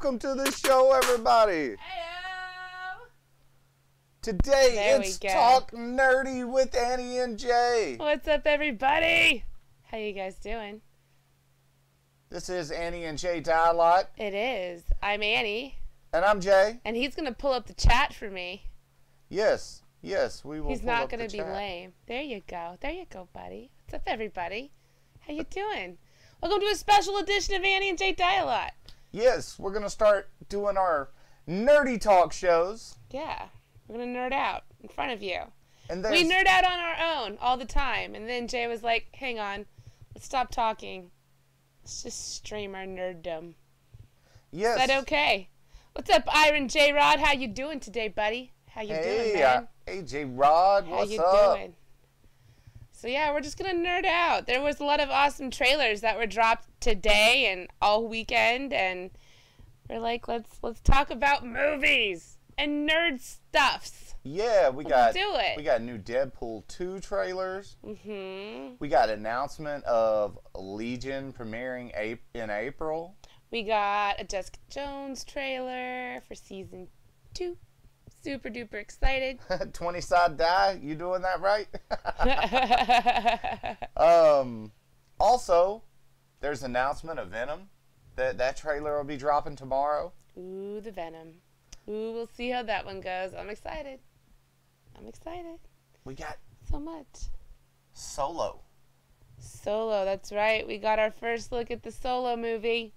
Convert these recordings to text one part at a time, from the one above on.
welcome to the show, everybody. Hello. Today There it's we go. Talk Nerdy with Annie and Jay. What's up, everybody? How you guys doing? This is Annie and Jay Dialot. It is. I'm Annie. And I'm Jay. And he's going to pull up the chat for me. Yes, we will. He's not going to be lame. There you go, buddy. What's up, everybody? How you doing? Welcome to a special edition of Annie and Jay Dialot. Yes, we're going to start doing our nerdy talk shows. Yeah, we're going to nerd out in front of you. And we nerd out on our own all the time. And then Jay was like, hang on, let's stop talking. Let's just stream our nerddom. Yes. Is that okay? What's up, Iron J-Rod? How you doing today, buddy? How you doing, man? Hey, J-Rod, what's up? How you doing? So, yeah, we're just going to nerd out. There was a lot of awesome trailers that were dropped today and all weekend. And we're like, let's talk about movies and nerd stuffs. Yeah, Let's do it. We got new Deadpool 2 trailers. Mm-hmm. We got announcement of Legion premiering in April. We got a Jessica Jones trailer for season 2. Super duper excited. 20-side die, you doing that right? Also, there's announcement of Venom. That trailer will be dropping tomorrow. Ooh, the Venom. Ooh, we'll see how that one goes. I'm excited. We got so much. Solo, that's right. We got our first look at the Solo movie.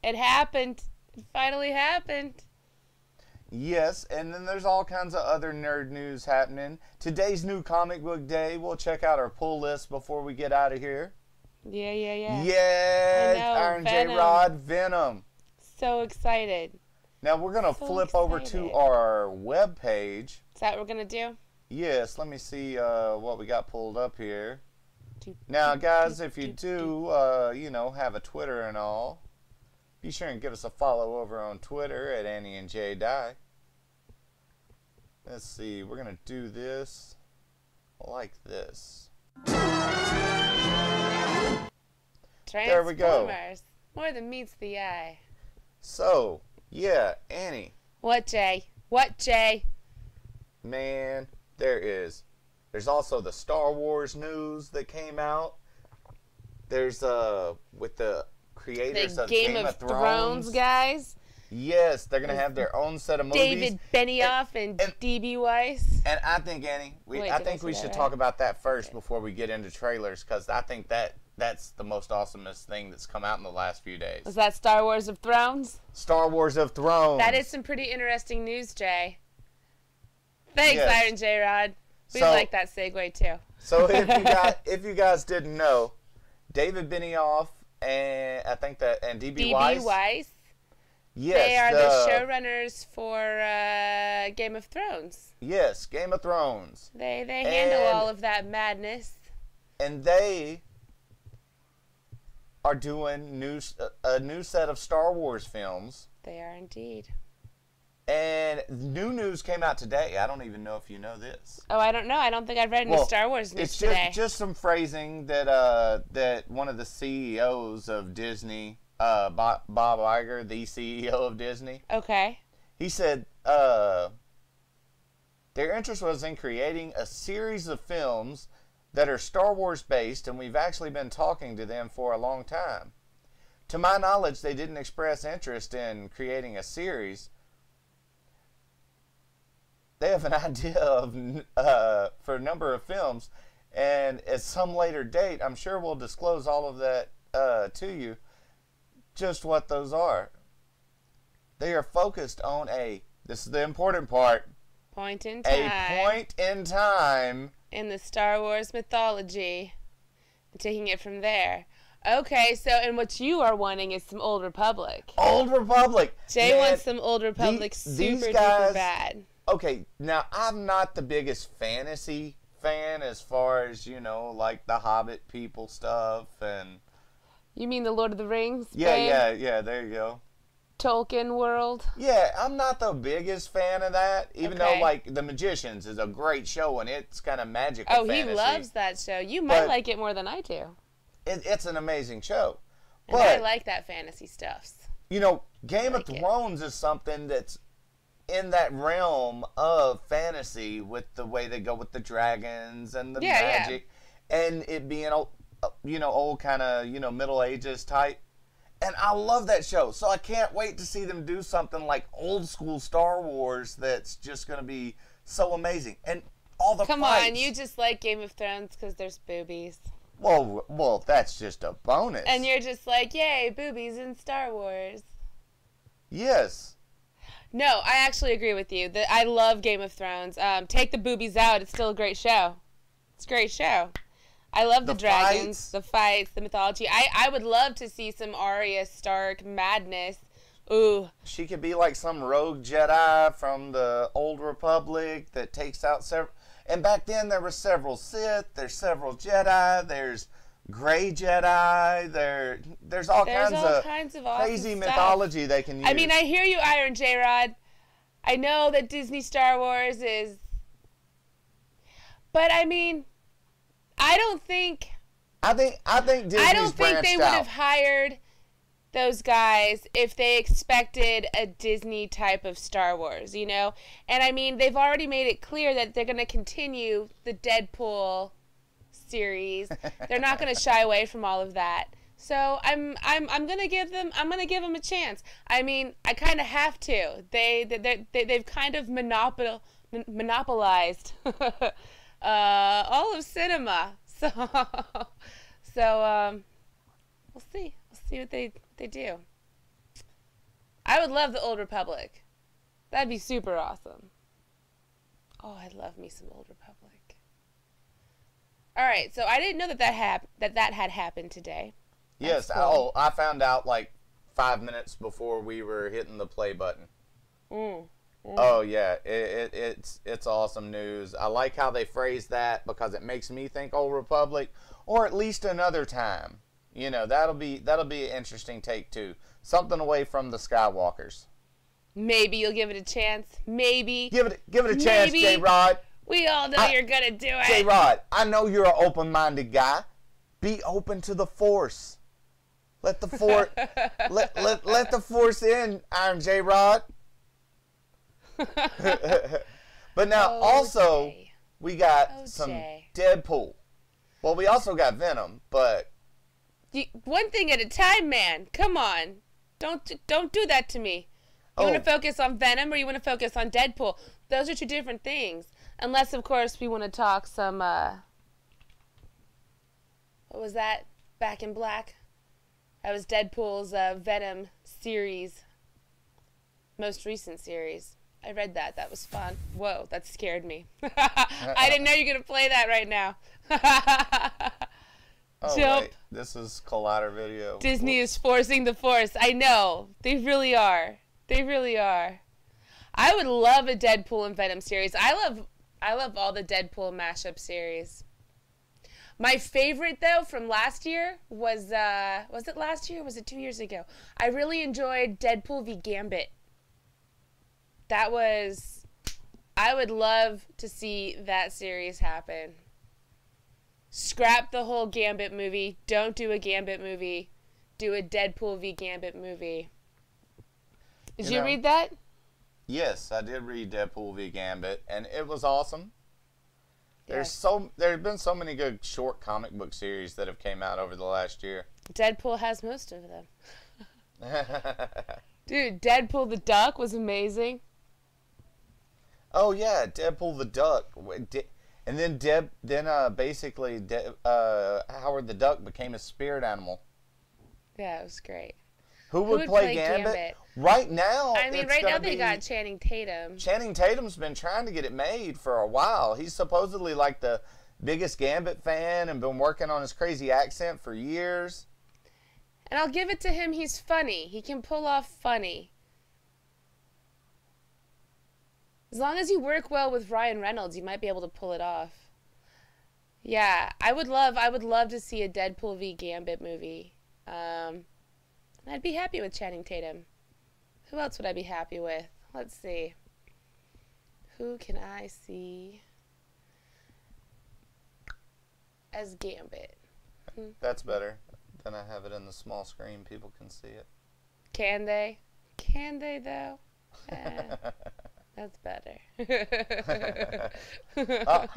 It happened. It finally happened. Yes, and then there's all kinds of other nerd news happening. Today's new comic book day. We'll check out our pull list before we get out of here. Yeah. Yes, I know, Iron Venom. J-Rod, Venom. So excited. Now we're going to flip over to our webpage. Is that what we're going to do? Yes, let me see what we got pulled up here. Now, guys, if you do, have a Twitter and all, be sure and give us a follow over on Twitter at Annie and J Die. Let's see, we're going to do this like this. There we go. Transformers. More than meets the eye. So, yeah, Annie. What, Jay? Man, there's also the Star Wars news that came out. There's with the creators of Game of Thrones guys. Yes, they're gonna have their own set of movies. David Benioff and D.B. Weiss. And I think, Annie, I think we should talk about that first before we get into trailers, because I think that's the most awesomest thing that's come out in the last few days. Was that Star Wars of Thrones? Star Wars of Thrones. That is some pretty interesting news, Jay. Thanks, yes. Iron J-Rod. We like that segue too. So if you guys didn't know, David Benioff and D.B. Weiss. Yes, they are the showrunners for Game of Thrones. Yes, Game of Thrones. They handle all of that madness. And they are doing a new set of Star Wars films. They are indeed. And new news came out today. I don't even know if you know this. Oh, I don't know. I don't think I've read any Star Wars news today. It's just some phrasing that one of the CEOs of Disney, Bob Iger, the CEO of Disney. Okay. He said their interest was in creating a series of films that are Star Wars based, and we've actually been talking to them for a long time. To my knowledge, they didn't express interest in creating a series. They have an idea of for a number of films, and at some later date, I'm sure we'll disclose all of that to you, just what those are. They are focused on this is the important part, point in time. A point in time in the Star Wars mythology, and taking it from there. Okay, so, and what you are wanting is some Old Republic. Old Republic! Jay wants some Old Republic super duper bad. Okay, now I'm not the biggest fantasy fan as far as, like the Hobbit people stuff and... You mean the Lord of the Rings? Yeah, there you go. Tolkien world? Yeah, I'm not the biggest fan of that, even though, like, The Magicians is a great show and it's kind of magical fantasy. He loves that show. You might like it more than I do. It's an amazing show. And I like that fantasy stuff. Game of Thrones is something that's in that realm of fantasy with the way they go with the dragons and the magic, and it being old kind of Middle Ages type. And I love that show, so I can't wait to see them do something like old school Star Wars that's just going to be so amazing. And all the Come fights. on, you just like Game of Thrones because there's boobies. Well, that's just a bonus. And you're just like, yay, boobies in Star Wars. Yes. No, I actually agree with you. I love Game of Thrones. Take the boobies out, it's still a great show. It's a great show. I love the dragons, the fights, the mythology. I would love to see some Arya Stark madness. Ooh. She could be like some rogue Jedi from the Old Republic that takes out several. And back then there were several Sith. There's several Jedi. There's gray Jedi. There's all kinds of awesome crazy stuff. Mythology they can use. I mean, I hear you, Iron J-Rod. I know that Disney Star Wars is... But I mean... I think they would have hired those guys if they expected a Disney type of Star Wars, you know? And I mean, they've already made it clear that they're going to continue the Deadpool series. They're not going to shy away from all of that. So I'm going to give them a chance. I mean, I kind of have to. They've kind of monopolized all of cinema, so we'll see what they do. I would love the Old Republic. That'd be super awesome. Oh, I love me some Old Republic. All right, so I didn't know that had happened today. Yes, cool. I found out like 5 minutes before we were hitting the play button. Oh yeah, it's awesome news. I like how they phrase that because it makes me think Old Republic, or at least another time. That'll be an interesting take too. Something away from the Skywalkers. Maybe you'll give it a chance. Maybe give it a chance, J-Rod. We all know you're gonna do it. J-Rod, I know you're an open-minded guy. Be open to the Force. Let the Force let the Force in, Iron J-Rod. But now also we got some Deadpool. Well, we also got Venom, but one thing at a time, man. Come on, don't do that to me. You want to focus on Venom or you want to focus on Deadpool? Those are two different things. Unless, of course, we want to talk some. What was that? Back in Black. That was Deadpool's Venom series, most recent series. I read that. That was fun. Whoa, that scared me. I didn't know you were going to play that right now. Wait. This is Collider Video. Disney is forcing the Force. I know. They really are. They really are. I would love a Deadpool and Venom series. I love all the Deadpool mashup series. My favorite, though, from last year was it last year or was it 2 years ago? I really enjoyed Deadpool v. Gambit. I would love to see that series happen. Scrap the whole Gambit movie. Don't do a Gambit movie. Do a Deadpool v. Gambit movie. Did you read that? Yes, I did read Deadpool v. Gambit, and it was awesome. Yes. There have been so many good short comic book series that have came out over the last year. Deadpool has most of them. Dude, Deadpool the Duck was amazing. Oh yeah, Deadpool the Duck, and then basically Howard the Duck became a spirit animal. Yeah, it was great. Who would play Gambit? Right now, I mean, right now they got Channing Tatum. Channing Tatum's been trying to get it made for a while. He's supposedly like the biggest Gambit fan and been working on his crazy accent for years. And I'll give it to him, he's funny. He can pull off funny. As long as you work well with Ryan Reynolds, you might be able to pull it off. Yeah, I would love to see a Deadpool v. Gambit movie. I'd be happy with Channing Tatum. Who else would I be happy with? Let's see. Who can I see as Gambit? That's better. Then I have it in the small screen. People can see it. Can they? Can they, though? That's better.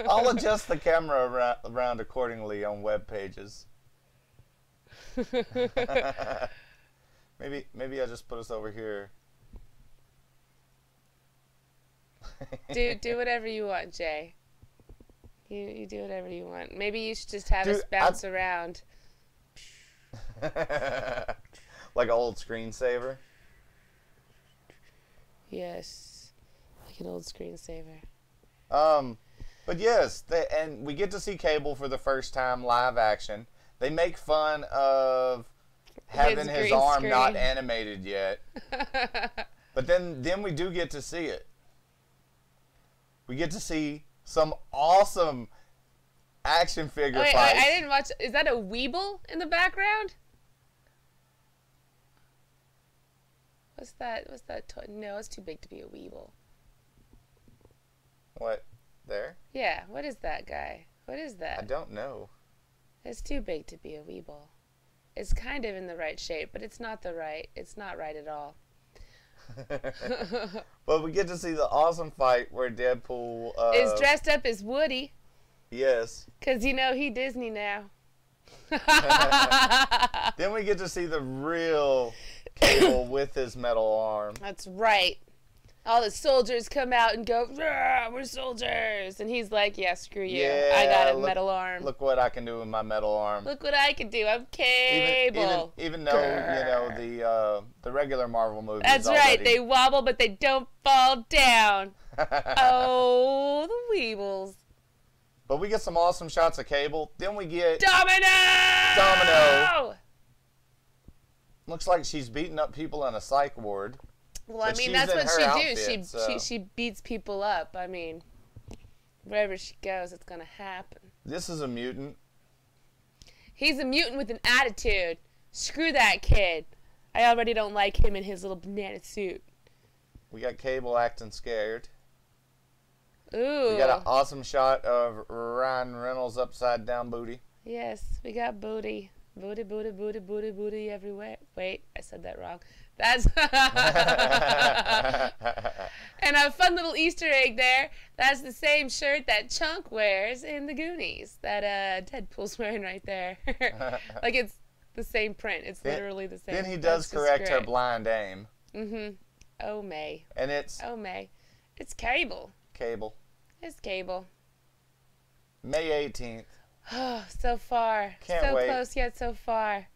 I'll adjust the camera around accordingly on web pages. Maybe I'll just put us over here. do whatever you want, Jay. You do whatever you want. Maybe you should just have us bounce around. Like an old screensaver? Yes. Like an old screensaver. But yes, and we get to see Cable for the first time live action. They make fun of having his arm screen. not animated yet. But then we do get to see it. We get to see some awesome action figure fights. I didn't watch. Is that a Weeble in the background? What's that toy? No, it's too big to be a Weeble. What? There? Yeah, what is that guy? What is that? I don't know. It's too big to be a Weeble. It's kind of in the right shape, but it's not right at all. But we get to see the awesome fight where Deadpool is dressed up as Woody. Yes. Because, he Disney now. Then we get to see the real Cable with his metal arm. That's right. All the soldiers come out and go, we're soldiers. And he's like, yeah, screw you. Yeah, I got a metal arm. Look what I can do with my metal arm. Look what I can do. I'm Cable. Even though, the regular Marvel movies. That's right. They wobble, but they don't fall down. Oh, the Weebles. But we get some awesome shots of Cable. Then we get... Domino! Looks like she's beating up people in a psych ward. Well, I mean, that's what she do. She beats people up. I mean, wherever she goes, it's going to happen. This is a mutant. He's a mutant with an attitude. Screw that kid. I already don't like him in his little banana suit. We got Cable acting scared. Ooh. We got an awesome shot of Ryan Reynolds' upside down booty. Yes, we got booty. Booty, booty, booty, booty, booty everywhere. Wait, I said that wrong. That's and a fun little Easter egg there. That's the same shirt that Chunk wears in the Goonies that Deadpool's wearing right there. Like it's the same print. It's literally the same. Then he does correct her blind aim. Mm-hmm. Oh May. And it's It's Cable. Cable. It's Cable. May 18th. Oh, so far. Can't wait. So close yet so far.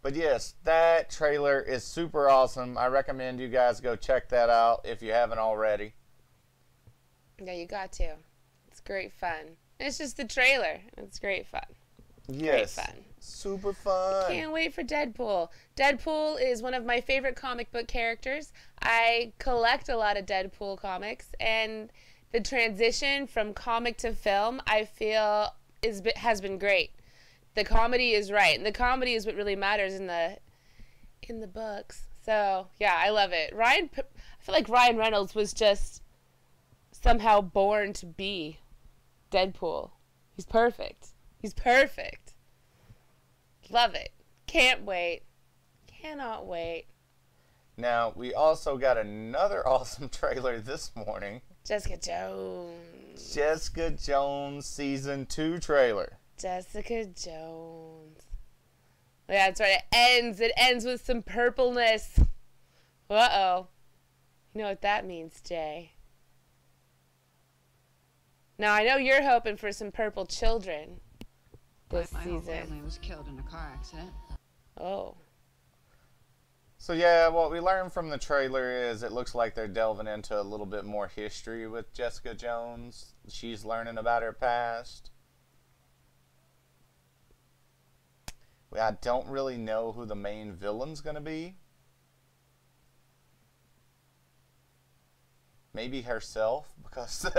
But yes, that trailer is super awesome. I recommend you guys go check that out if you haven't already. Yeah, you got to. It's great fun. It's just the trailer. It's great fun. Yes. Great fun. Super fun. Can't wait for Deadpool. Deadpool is one of my favorite comic book characters. I collect a lot of Deadpool comics, and the transition from comic to film, I feel, has been great. The comedy is right, and the comedy is what really matters in the books. So yeah, I love it. I feel like Ryan Reynolds was just somehow born to be Deadpool. He's perfect. He's perfect. Love it. Can't wait. Cannot wait. Now, we also got another awesome trailer this morning. Jessica Jones. Jessica Jones Season 2 trailer. Jessica Jones. Yeah, that's right. It ends with some purpleness. Uh-oh. You know what that means, Jay. Now, I know you're hoping for some purple children this My whole season. family was killed in a car accident. Oh. So yeah, what we learned from the trailer is it looks like they're delving into a little bit more history with Jessica Jones. She's learning about her past. I don't really know who the main villain's going to be. Maybe herself, because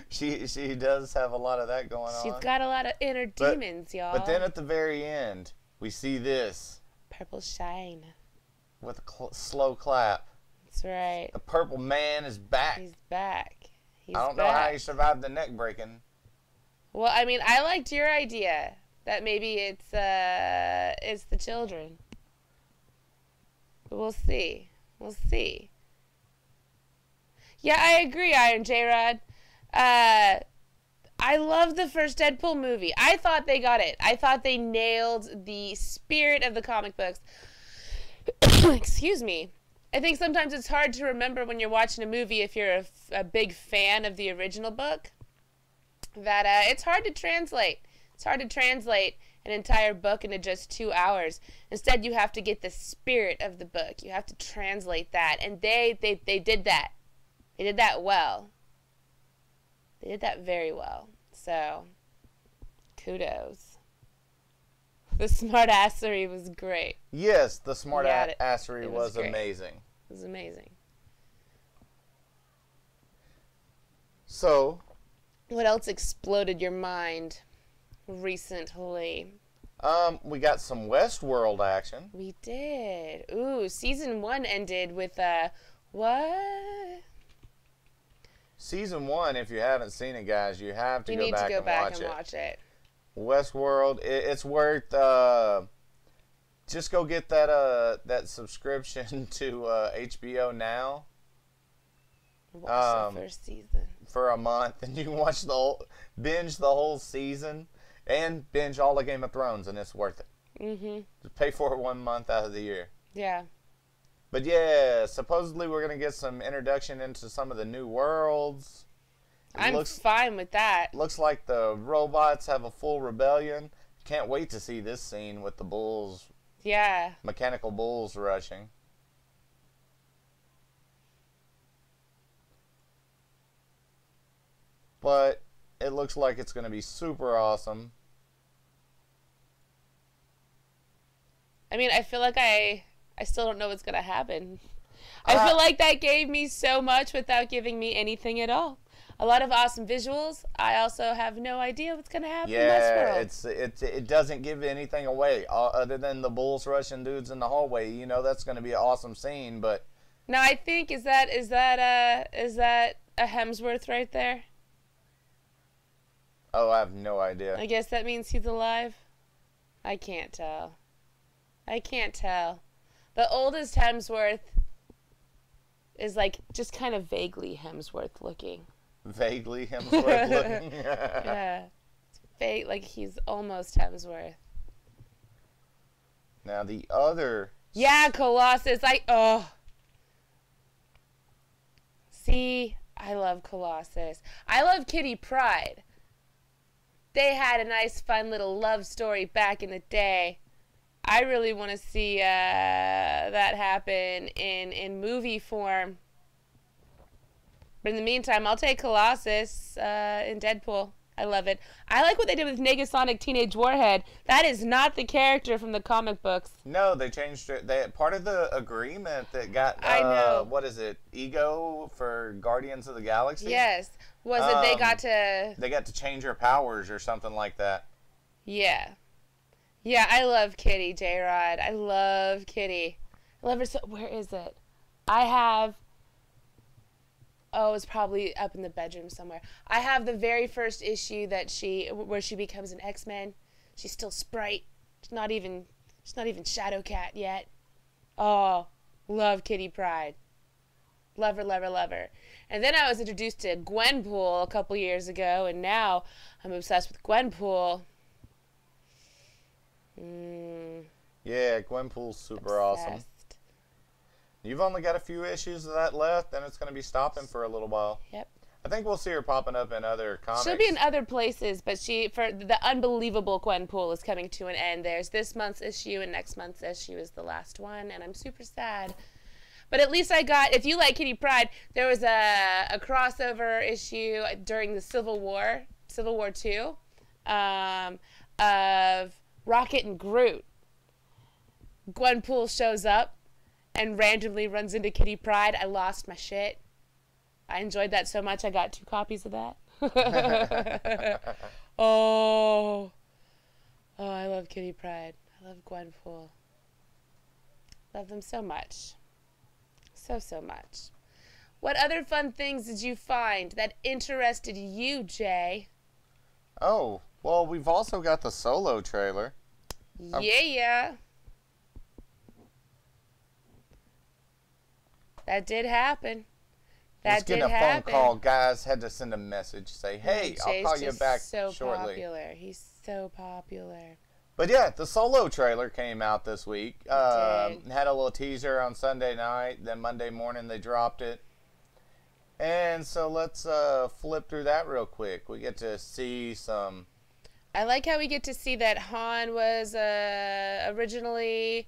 she does have a lot of that going on. She's got a lot of inner demons, y'all. But then at the very end, we see this. Purple shine. With a slow clap. That's right. The purple man is back. He's back. I don't know how he survived the neck breaking. Well, I mean, I liked your idea that maybe it's the children. But we'll see. We'll see. Yeah, I agree, Iron J-Rod. I love the first Deadpool movie. I thought they got it. I thought they nailed the spirit of the comic books. Excuse me. I think sometimes it's hard to remember when you're watching a movie if you're a big fan of the original book. That it's hard to translate. It's hard to translate an entire book into just 2 hours. Instead, you have to get the spirit of the book. You have to translate that. And they did that. They did that well. They did that very well. So, kudos. The smartassery was great. Yes, the smartassery was amazing. It was amazing. So, what else exploded your mind recently? We got some Westworld action. We did. Ooh, season 1 ended with what? Season 1, if you haven't seen it, guys, you have to go back and watch it. Westworld, it's worth. Just go get that subscription to HBO Now. Watch the first season for a month, and you can binge the whole season, and binge all of Game of Thrones, and it's worth it. Just pay for it 1 month out of the year. Yeah. But yeah, supposedly we're gonna get some introduction into some of the new worlds. I'm fine with that. Looks like the robots have a full rebellion. Can't wait to see this scene with the bulls. Yeah. Mechanical bulls rushing. But it looks like it's going to be super awesome. I mean, I feel like I still don't know what's going to happen. I feel like that gave me so much without giving me anything at all. A lot of awesome visuals. I also have no idea what's going to happen in Westworld. It doesn't give anything away other than the bulls rushing dudes in the hallway. You know that's going to be an awesome scene, but now I think is that a Hemsworth right there? Oh, I have no idea. I guess that means he's alive. I can't tell. I can't tell. The oldest Hemsworth is like just kind of vaguely Hemsworth looking. Vaguely Hemsworth looking? Yeah. It's like he's almost Hemsworth. Now the other... Yeah, Colossus. See, I love Colossus. I love Kitty Pryde. They had a nice, fun little love story back in the day. I really want to see that happen in movie form. But in the meantime, I'll take Colossus in Deadpool. I love it. I like what they did with Negasonic Teenage Warhead. That is not the character from the comic books. No, they changed it. Part of the agreement that got, I know. What is it, Ego for Guardians of the Galaxy? Yes. Was it they got to... They got to change her powers or something like that. Yeah. Yeah, I love Kitty, J-Rod. I love Kitty. I love her so... Where is it? I have... Oh, it's probably up in the bedroom somewhere. I have the very first issue where she becomes an X-Men. She's still Sprite. She's not even Shadowcat yet. Oh, love Kitty Pryde. Love her, love her, love her. And then I was introduced to Gwenpool a couple years ago, and now I'm obsessed with Gwenpool. Yeah, Gwenpool's super awesome. You've only got a few issues of that left, and it's going to be stopping for a little while. Yep. I think we'll see her popping up in other comics. She'll be in other places, but for the unbelievable Gwenpool is coming to an end. There's this month's issue, and next month's issue is the last one, and I'm super sad. But at least if you like Kitty Pryde, there was a crossover issue during the Civil War II, of Rocket and Groot. Gwenpool shows up and randomly runs into Kitty Pryde. I lost my shit. I enjoyed that so much I got 2 copies of that. Oh, I love Kitty Pryde. I love Gwenpool. Love them so much. So much. What other fun things did you find that interested you, Jay? Oh, well, we've also got the Solo trailer. Yeah. That did happen. That Just getting did a happen. phone call. Guys had to send a message. Say, hey, I'll call you back so shortly. Popular. He's so popular. But yeah, the Solo trailer came out this week. It did. Had a little teaser on Sunday night. Then Monday morning they dropped it. And so let's flip through that real quick. We get to see some... I like how we get to see that Han was originally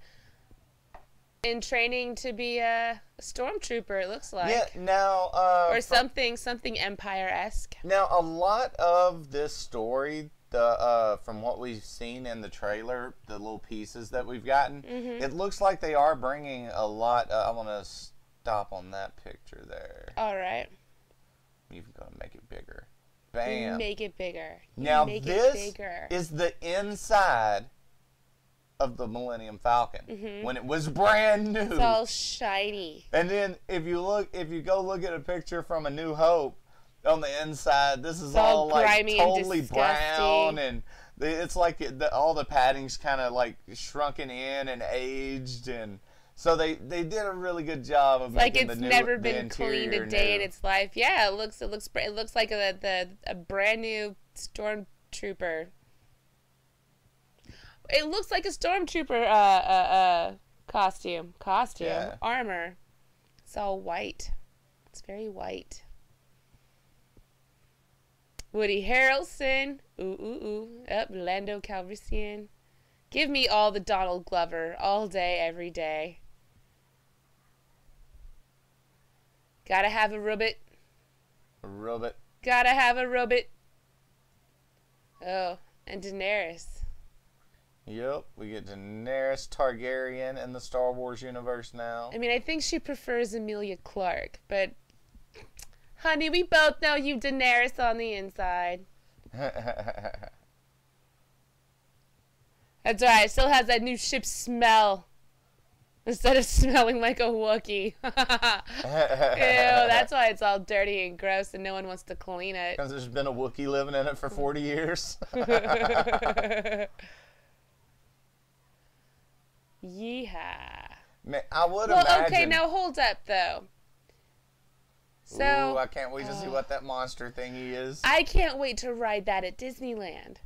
in training to be a stormtrooper, it looks like. Yeah, now... or something Empire-esque. Now, a lot of this story, from what we've seen in the trailer, the little pieces that we've gotten, it looks like they are bringing a lot... I want to stop on that picture there. All right. You're going to make it bigger. Bam. Make it bigger. Now, make this it bigger. is the inside of the Millennium Falcon when it was brand new. It's all shiny. And then if you go look at a picture from A New Hope, on the inside, this is all like grimy totally and brown, and it's like all the padding's kind of like shrunken in and aged, and so they did a really good job of making it's the never the been cleaned a interior day new. in its life. Yeah, it looks like a brand new stormtrooper. It looks like a stormtrooper costume, Yeah. armor. It's all white. It's very white. Woody Harrelson. Ooh. Lando Calrissian. Give me all the Donald Glover all day, every day. Gotta have a ribbit. A ribbit. Gotta have a ribbit. Oh, and Daenerys. Yep, we get Daenerys Targaryen in the Star Wars universe now. I mean, I think she prefers Emilia Clarke, but honey, we both know you Daenerys on the inside. That's right. It still has that new ship smell. Instead of smelling like a Wookiee. Ew, that's why it's all dirty and gross and no one wants to clean it. Because there's been a Wookiee living in it for 40 years. Yeehaw. Man, I would imagine... Well, okay, now hold up, though. So, ooh, I can't wait to see what that monster thingy is. I can't wait to ride that at Disneyland.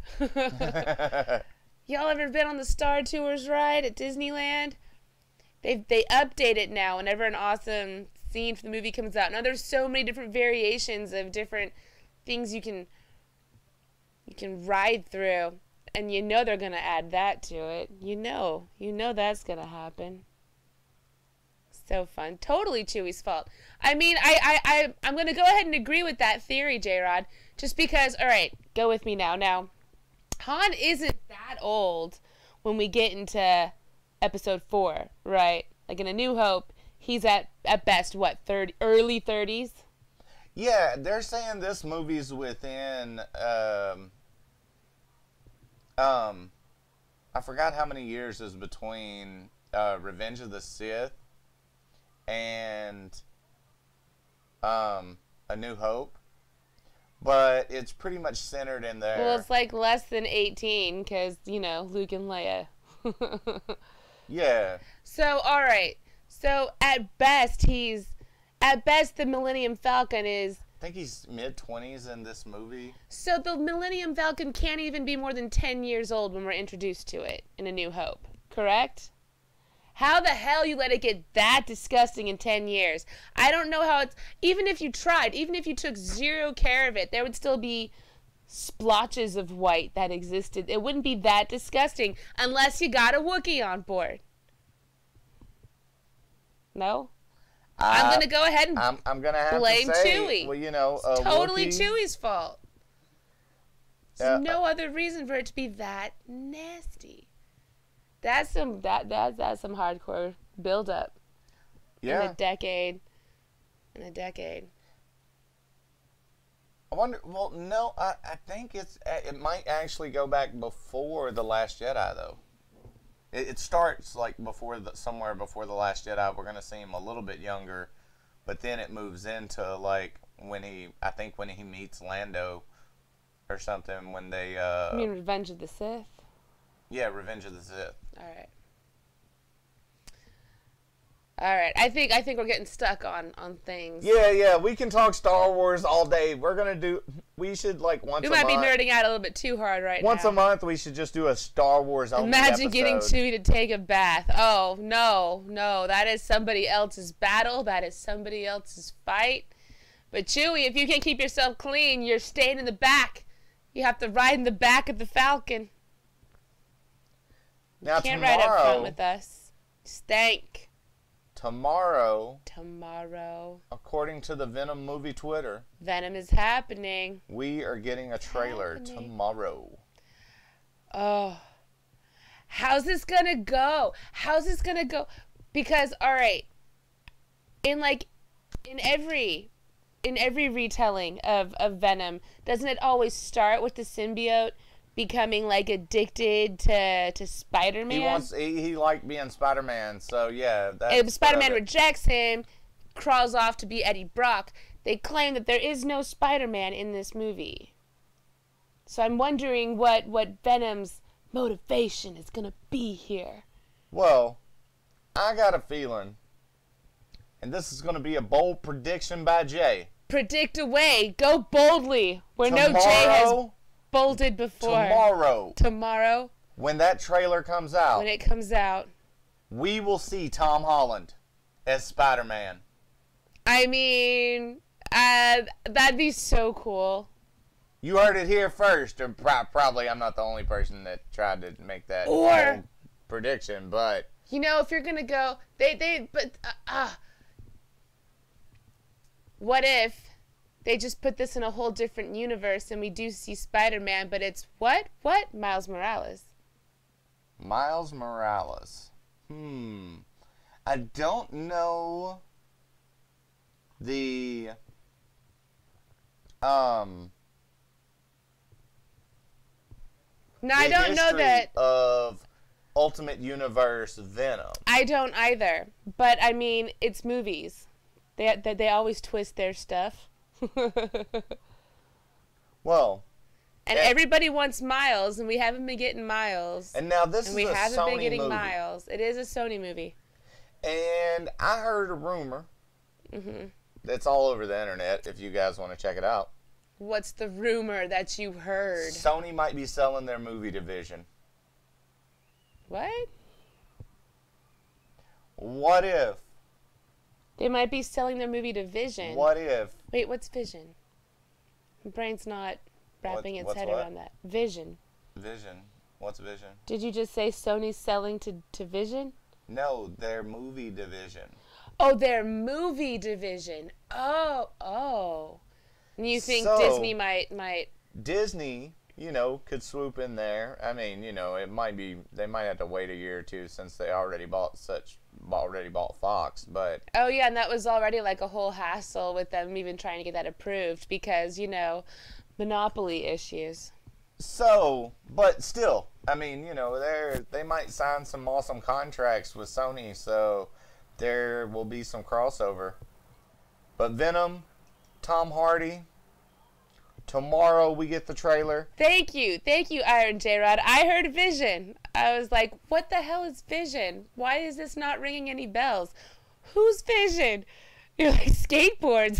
Y'all ever been on the Star Tours ride at Disneyland? They update it now whenever an awesome scene from the movie comes out. Now there's so many different variations of different things you can ride through, and you know they're gonna add that to it. You know that's gonna happen. So fun. Totally Chewie's fault. I mean, I'm gonna go ahead and agree with that theory, J-Rod. Just because, all right, go with me now. Now, Han isn't that old when we get into Episode 4, right? Like in A New Hope, he's at best, what, early 30s? Yeah, they're saying this movie's within, I forgot how many years is between Revenge of the Sith and A New Hope. But it's pretty much centered in there. Well, it's like less than 18 because, Luke and Leia. Yeah. So, all right. So, at best, the Millennium Falcon is... I think he's mid-20s in this movie. So, the Millennium Falcon can't even be more than 10 years old when we're introduced to it in A New Hope. Correct? How the hell you let it get that disgusting in 10 years? I don't know how it's... Even if you tried, even if you took zero care of it, there would still be splotches of white that existed. It wouldn't be that disgusting unless you got a Wookiee on board. No? I'm going to go ahead and I'm gonna have blame to say, Chewie. Well, it's totally Wookiee, Chewie's fault. There's no other reason for it to be that nasty. That's some hardcore build-up. Yeah. In a decade. I wonder. Well, no, I think it might actually go back before The Last Jedi, though. It starts like somewhere before The Last Jedi. We're gonna see him a little bit younger, but then it moves into like when he meets Lando or something when they. You mean Revenge of the Sith? Yeah, Revenge of the Sith. All right. All right. I think we're getting stuck on things. Yeah, we can talk Star Wars all day. We should like once a month. We might be nerding out a little bit too hard right now. Once a month, we should just do a Star Wars only Imagine episode. getting Chewie to take a bath. Oh, no. That is somebody else's battle. That is somebody else's fight. But Chewie, if you can't keep yourself clean, you're staying in the back. You have to ride in the back of the Falcon. Now, you can't ride up front with us. Stank. Tomorrow, according to the Venom movie Twitter, Venom is happening. We are getting a trailer tomorrow. Oh. How's this gonna go? Because, alright, in every retelling of Venom, doesn't it always start with the symbiote becoming like addicted to Spider-Man? He liked being Spider-Man, so yeah. If Spider-Man rejects him, crawls off to be Eddie Brock. They claim that there is no Spider-Man in this movie. So I'm wondering what Venom's motivation is gonna be here. Well, I got a feeling, and this is gonna be a bold prediction by Jay. Predict away. Go boldly. Where no Jay has bolded before. Tomorrow. When that trailer comes out. When it comes out. We will see Tom Holland as Spider-Man. I mean, that'd be so cool. You heard it here first, or probably I'm not the only person that tried to make that prediction, but you know, if you're gonna go, what if they just put this in a whole different universe and we do see Spider-Man, but it's what? Miles Morales. Miles Morales. I don't know the No, I don't know that of Ultimate Universe Venom. I don't either, but I mean, it's movies. They always twist their stuff. Well, and everybody wants Miles, and we haven't been getting Miles. And now this is a Sony movie. We haven't been getting Miles. It is a Sony movie. And I heard a rumor that's all over the internet, if you guys want to check it out. What's the rumor that you heard? Sony might be selling their movie division. What? What if? They might be selling their movie division. What if? Wait, what's Vision? My brain's not wrapping its head around that. Vision. Vision. What's Vision? Did you just say Sony's selling to Vision? No, their movie division. Oh, their movie division. Oh. And you think Disney might... Disney, could swoop in there. I mean, it might be... They might have to wait a year or two since they already bought Fox, but... Oh, yeah, and that was already like a whole hassle with them even trying to get that approved because, monopoly issues. So, but still, I mean, they might sign some awesome contracts with Sony, so there will be some crossover. But Venom, Tom Hardy, tomorrow we get the trailer. Thank you, Iron J-Rod. I heard Vision. I was like, what the hell is Vision? Why is this not ringing any bells? Who's Vision? You're like, skateboards.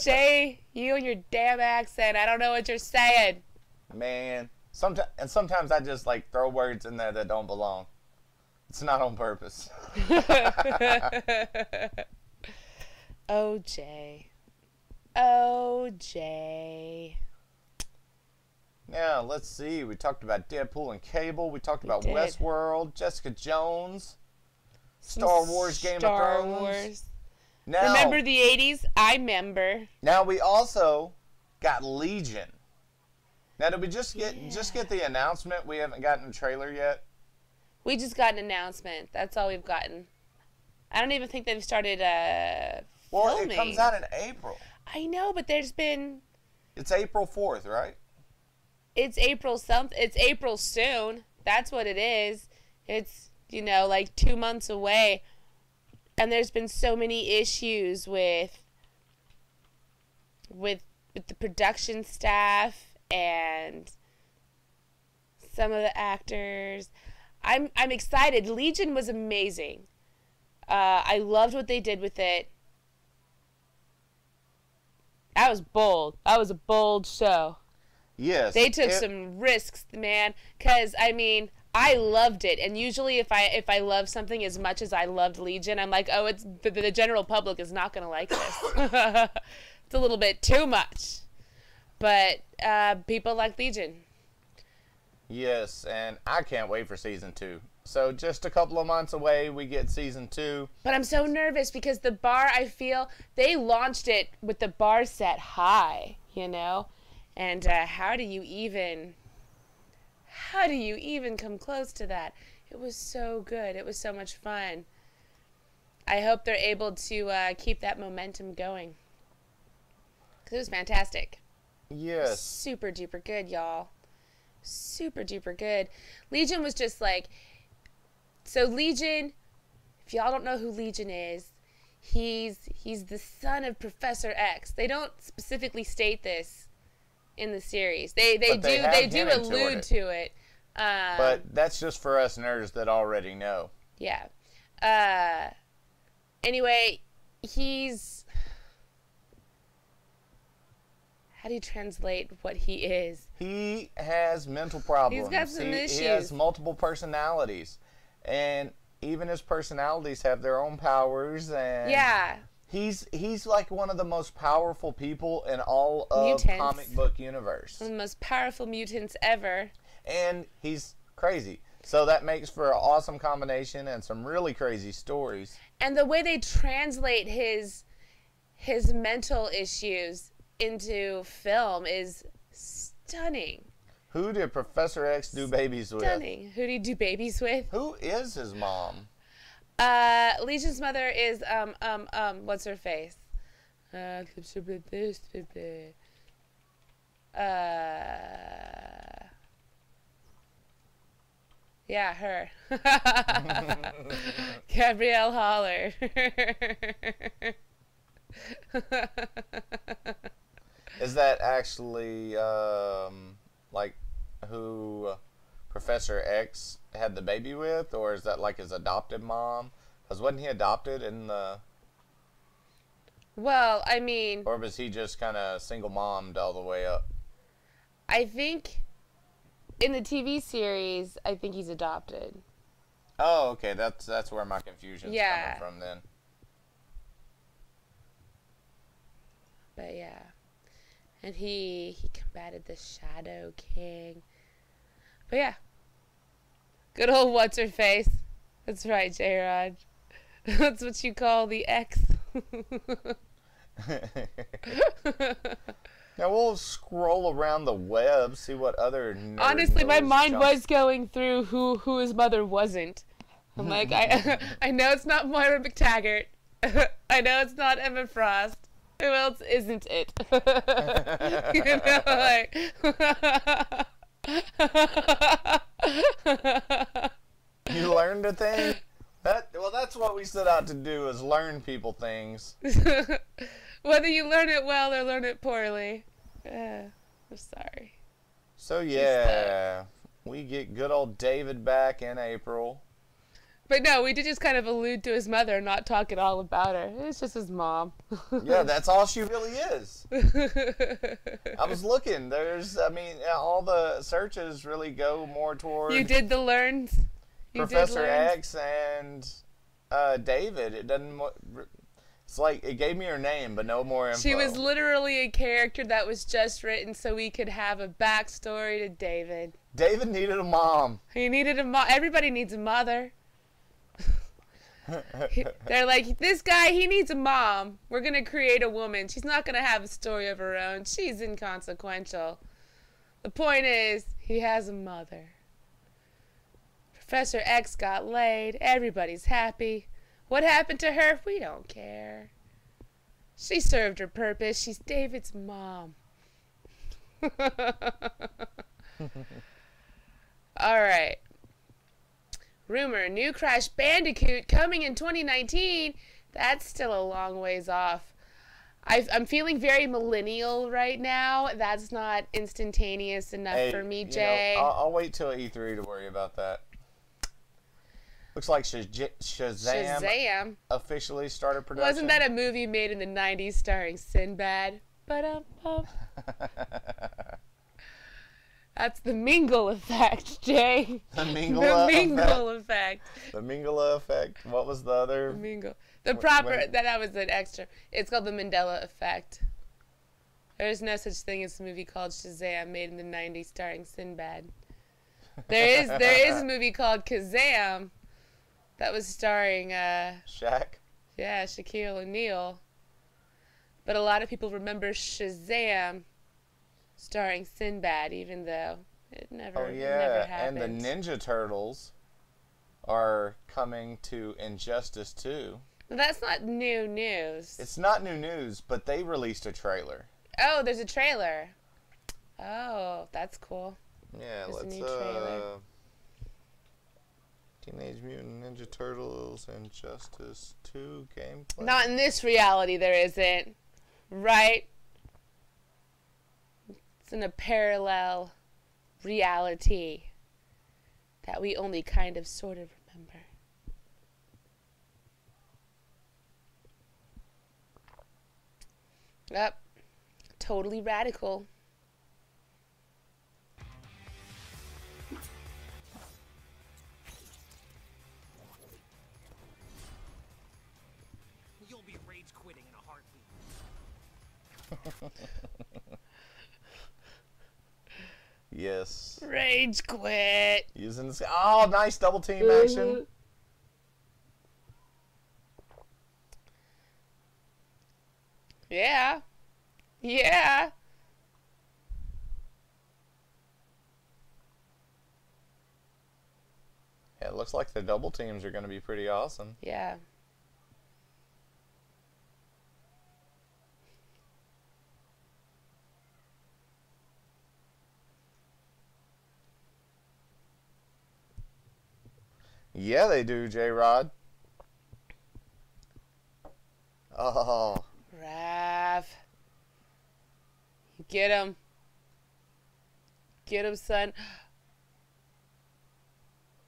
Jay, you and your damn accent. I don't know what you're saying. Man, sometimes I just like throw words in there that don't belong. It's not on purpose. Oh, Jay. Now, let's see. We talked about Deadpool and Cable. We talked about Westworld, Jessica Jones, Star Wars, Game of Thrones. Star Wars. Now, remember the 80s? I remember. Now we also got Legion. Now, did we just get the announcement? We haven't gotten a trailer yet. We just got an announcement. That's all we've gotten. I don't even think they've started Well, filming. It comes out in April. I know, but there's been... It's April 4th, right? It's April something. It's April soon. That's what it is. It's, like 2 months away. And there's been so many issues with the production staff and some of the actors. I'm excited. Legion was amazing. I loved what they did with it. That was bold. That was a bold show. Yes. They took some risks, man. Because, I mean, I loved it. And usually if I love something as much as I loved Legion, I'm like, oh, it's the general public is not going to like this. It's a little bit too much. But people like Legion. Yes, and I can't wait for season 2. So just a couple of months away, we get season 2. But I'm so nervous because the bar, I feel, they launched it with the bar set high, you know? And how do you even come close to that? It was so good. It was so much fun. I hope they're able to keep that momentum going. Because it was fantastic. Yes. Super duper good, y'all. Super duper good. Legion was just like... So Legion, if y'all don't know who Legion is, he's the son of Professor X. They don't specifically state this in the series. They do allude to it. But that's just for us nerds that already know. Yeah. Anyway, he's... How do you translate what he is? He has mental problems. He's got some issues. He has multiple personalities. And even his personalities have their own powers. And yeah. He's like one of the most powerful people in all of Mutants. comic book universe. One of the most powerful mutants ever. And he's crazy. So that makes for an awesome combination and some really crazy stories. And the way they translate his mental issues into film is stunning. Who did Professor X do babies with? Stunning. Who did he do babies with? Who is his mom? Legion's mother is what's her face? Yeah, her. Gabrielle Haller. Is that actually like who Professor X had the baby with, or is that like his adopted mom? Because wasn't he adopted in the... Well, I mean... Or was he just kind of single-mommed all the way up? I think in the TV series, I think he's adopted. Oh, okay. That's where my confusion's coming from then. But yeah. And he combated the Shadow King. But yeah. Good old what's-her-face. That's right, J-Rod. That's what you call the X. Now we'll scroll around the web, see what other nerd Honestly, my mind jumps. was going through who his mother wasn't. I'm like, I know it's not Moira McTaggart. I know it's not Emma Frost. Who else isn't it? You know, like... You learned a thing? That's what we set out to do, is learn people things. Whether you learn it well or learn it poorly. I'm sorry. So yeah, we get good old David back in April. But no, we did just kind of allude to his mother and not talk at all about her. It's just his mom. Yeah, that's all she really is. I was looking. All the searches really go more toward... You did the learns? Professor X and David. It doesn't... It's like, it gave me her name, but no more info. She was literally a character that was just written so we could have a backstory to David. David needed a mom. He needed a mom. Everybody needs a mother. They're like, this guy, he needs a mom. We're going to create a woman. She's not going to have a story of her own. She's inconsequential. The point is, he has a mother. Professor X got laid. Everybody's happy. What happened to her? We don't care. She served her purpose. She's David's mom. All right. Rumor, new Crash Bandicoot coming in 2019. That's still a long ways off. I'm feeling very millennial right now. That's not instantaneous enough for me, Jay. I'll wait till E3 to worry about that. Looks like Shazam officially started production. Wasn't that a movie made in the 90s starring Sinbad? Ba-dum-bum. That's the Mingle effect, Jay. The Mingle effect. The Mingle effect. What was the other? The Mingle. That was an extra. It's called the Mandela effect. There's no such thing as a movie called Shazam made in the 90s starring Sinbad. There is a movie called Kazam that was starring Shaq? Yeah, Shaquille O'Neal. But a lot of people remember Shazam starring Sinbad, even though it never happened. And the Ninja Turtles are coming to Injustice 2. Well, that's not new news. It's not new news, but they released a trailer. Oh, there's a trailer. Oh, that's cool. Yeah, there's let's a new trailer. Teenage Mutant Ninja Turtles Injustice 2 gameplay. Not in this reality, there isn't. Right? It's in a parallel reality that we only kind of sort of remember. Yep. Totally radical. You'll be rage quitting in a heartbeat. Yes. Rage quit. Using this. Oh, nice double team action. Yeah. Yeah. Yeah, it looks like the double teams are going to be pretty awesome. Yeah. Yeah, they do, J-Rod. Oh. Raph. Get him. Get him, son.